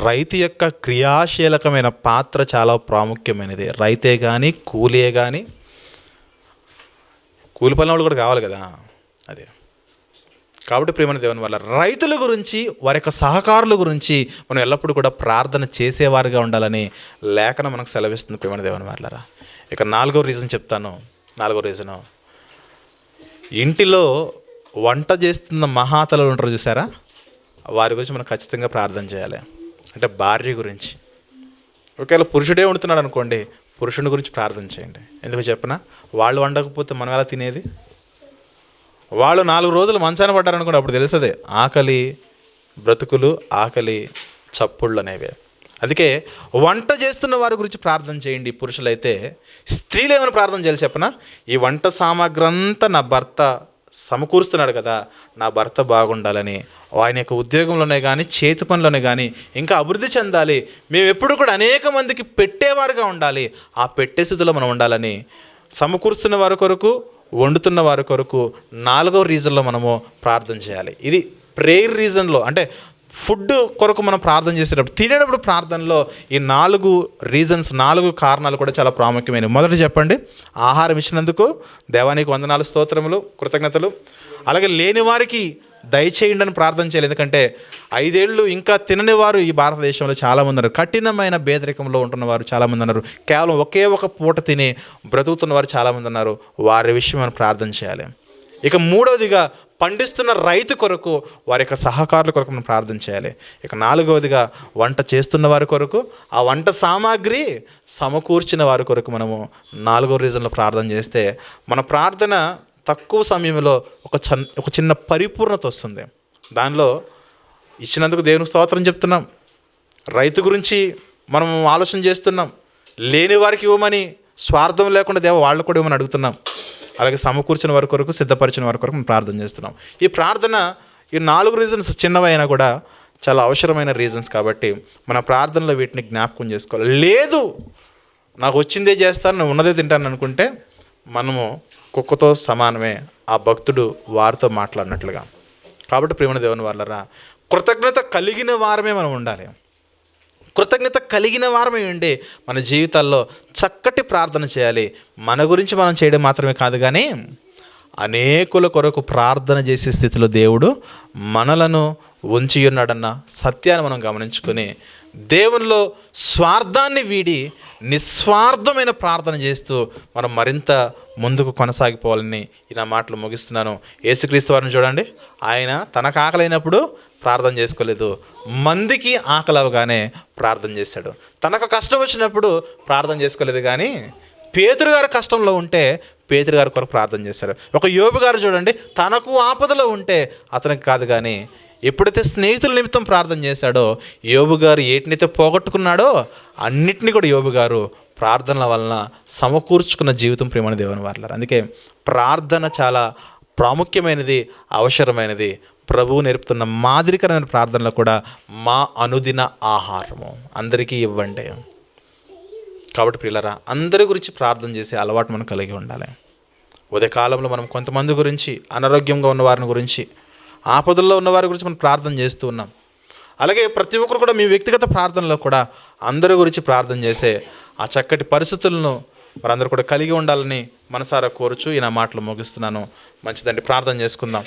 రైతు యొక్క క్రియాశీలకమైన పాత్ర చాలా ప్రాముఖ్యమైనది. రైతే కానీ, కూలియే కానీ, కూలి పని వాళ్ళు కూడా కావాలి కదా. అదే కాబట్టి ప్రియమైన దేవుని వల్ల రైతుల గురించి, వారి యొక్క సహకారుల గురించి మనం ఎల్లప్పుడూ కూడా ప్రార్థన చేసేవారుగా ఉండాలని లేఖనం మనకు సెలవిస్తుంది ప్రియమైన దేవుని వల్లరా. ఇక 4వ రీజన్ చెప్తాను. 4వ రీజను, ఇంటిలో వంట చేస్తున్న మహాతలు ఉంటారు చూసారా, వారి గురించి మనం ఖచ్చితంగా ప్రార్థన చేయాలి. అంటే భార్య గురించి. ఒకవేళ పురుషుడే వండుతున్నాడు అనుకోండి, పురుషుని గురించి ప్రార్థన చేయండి. ఎందుకు చెప్పనా? వాళ్ళు వండకపోతే మనం ఎలా తినేది? వాళ్ళు 4 రోజులు మంచాన పడ్డారనుకోండి, అప్పుడు తెలుస్తుంది ఆకలి బ్రతుకులు, ఆకలి చప్పుళ్ళు అనేవి. అందుకే వంట చేస్తున్న వారి గురించి ప్రార్థన చేయండి పురుషులైతే. స్త్రీలు ఏమైనా ప్రార్థన చేయాలి చెప్పనా? ఈ వంట సామాగ్రి అంతా నా భర్త సమకూరుస్తున్నాడు కదా, నా భర్త బాగుండాలని, ఆయన యొక్క ఉద్యోగంలోనే కానీ చేతి పనిలోనే కానీ ఇంకా అభివృద్ధి చెందాలి, మేము ఎప్పుడు కూడా అనేక మందికి పెట్టేవారుగా ఉండాలి, ఆ పెట్టే స్థితిలో మనం ఉండాలని సమకూరుస్తున్న వారి కొరకు, వండుతున్న వారి కొరకు 4వ రీజన్లో మనము ప్రార్థన చేయాలి. ఇది ప్రేయర్ రీజన్లో, అంటే ఫుడ్ కొరకు మనం ప్రార్థన చేసేటప్పుడు, తినేటప్పుడు ప్రార్థనలో ఈ 4 రీజన్స్, 4 కారణాలు కూడా చాలా ప్రాముఖ్యమైనవి. మొదటి చెప్పండి, ఆహారం ఇచ్చినందుకు దేవానికి వందనాలు, స్తోత్రములు, కృతజ్ఞతలు. అలాగే లేని వారికి దయచేయండి అని ప్రార్థన చేయాలి. ఎందుకంటే 5 ఏళ్ళు ఇంకా తినని వారు ఈ భారతదేశంలో చాలామంది ఉన్నారు. కఠినమైన పేదరికంలో ఉంటున్నవారు చాలామంది ఉన్నారు. కేవలం ఒకే ఒక పూట తిని బ్రతుకుతున్న వారు చాలామంది ఉన్నారు. వారి విషయం మనం ప్రార్థన చేయాలి. ఇక 3వదిగా పండిస్తున్న రైతు కొరకు, వారి యొక్క సహకారుల కొరకు మనం ప్రార్థన చేయాలి. ఇక 4వదిగా వంట చేస్తున్న వారి కొరకు, ఆ వంట సామాగ్రి సమకూర్చిన వారి కొరకు మనము 4వ రీజన్లో ప్రార్థన చేస్తే మన ప్రార్థన తక్కువ సమయంలో ఒక చిన్న పరిపూర్ణత వస్తుంది. దానిలో ఇచ్చినందుకు దేవునికి స్తోత్రం చెప్తున్నాం, రైతు గురించి మనం ఆలోచన చేస్తున్నాం, లేని వారికి ఇవ్వమని స్వార్థం లేకుండా దేవ వాళ్ళు కూడా ఇవ్వమని అడుగుతున్నాం. అలాగే సమకూర్చిన వారి కొరకు, సిద్ధపరిచిన వారి కొరకు మనం ప్రార్థన చేస్తున్నాం. ఈ ప్రార్థన, ఈ 4 రీజన్స్ చిన్నవైనా కూడా చాలా అవసరమైన రీజన్స్ కాబట్టి మన ప్రార్థనలో వీటిని జ్ఞాపకం చేసుకోవాలి. లేదు నాకు వచ్చిందే చేస్తాను, నేను ఉన్నదే తింటాను అనుకుంటే మనము కుక్కతో సమానమే, ఆ భక్తుడు వారితో మాట్లాడినట్లుగా. కాబట్టి ప్రియమైన దేవుని వాళ్ళరా, కృతజ్ఞత కలిగిన వారమే మనం ఉండాలి. కృతజ్ఞత కలిగిన వారమే ఉండి మన జీవితాల్లో చక్కటి ప్రార్థన చేయాలి. మన గురించి మనం చేయడం మాత్రమే కాదు, కానీ అనేకుల కొరకు ప్రార్థన చేసే స్థితిలో దేవుడు మనలను ఉంచి ఉన్నాడన్న సత్యాన్ని మనం గమనించుకొని దేవునిలో స్వార్థాన్ని వీడి నిస్వార్థమైన ప్రార్థన చేస్తూ మనం మరింత ముందుకు కొనసాగిపోవాలని నా మాటలు ముగిస్తున్నాను. యేసుక్రీస్తు వారిని చూడండి, ఆయన తనకు ఆకలైనప్పుడు ప్రార్థన చేసుకోలేదు, మందికి ఆకలి అవగానే ప్రార్థన చేశాడు. తనకు కష్టం వచ్చినప్పుడు ప్రార్థన చేసుకోలేదు, కానీ పేతురు గారు కష్టంలో ఉంటే పేతురు గారి కొరకు ప్రార్థన చేశారు. ఒక యోబు గారు చూడండి, తనకు ఆపదలో ఉంటే అతనికి కాదు, కానీ ఎప్పుడైతే స్నేహితుల నిమిత్తం ప్రార్థన చేశాడో, యోబు గారు ఏటినైతే పోగొట్టుకున్నాడో అన్నిటినీ కూడా యోబు గారు ప్రార్థనల వలన సమకూర్చుకున్న జీవితం ప్రియమైన దేవుని వారలారా. అందుకే ప్రార్థన చాలా ప్రాముఖ్యమైనది, అవసరమైనది. ప్రభువు నేర్పుతున్న మాదిరికరమైన ప్రార్థనలో కూడా మా అనుదిన ఆహారము అందరికీ ఇవ్వండి. కాబట్టి ప్రియులారా, అందరి గురించి ప్రార్థన చేసే అలవాటు మనం కలిగి ఉండాలి. ఉదయకాలంలో మనం కొంతమంది గురించి, అనారోగ్యంగా ఉన్న వారిని గురించి, ఆపదల్లో ఉన్న వారి గురించి మనం ప్రార్థన చేస్తూ ఉన్నాం. అలాగే ప్రతి ఒక్కరు కూడా మీ వ్యక్తిగత ప్రార్థనలో కూడా అందరి గురించి ప్రార్థన చేసే ఆ చక్కటి పరిస్థితులను వారందరూ కూడా కలిగి ఉండాలని మనసారా కోరుచు ఈ నా మాటలు ముగిస్తున్నాను. మంచిదండి, ప్రార్థన చేసుకుందాం.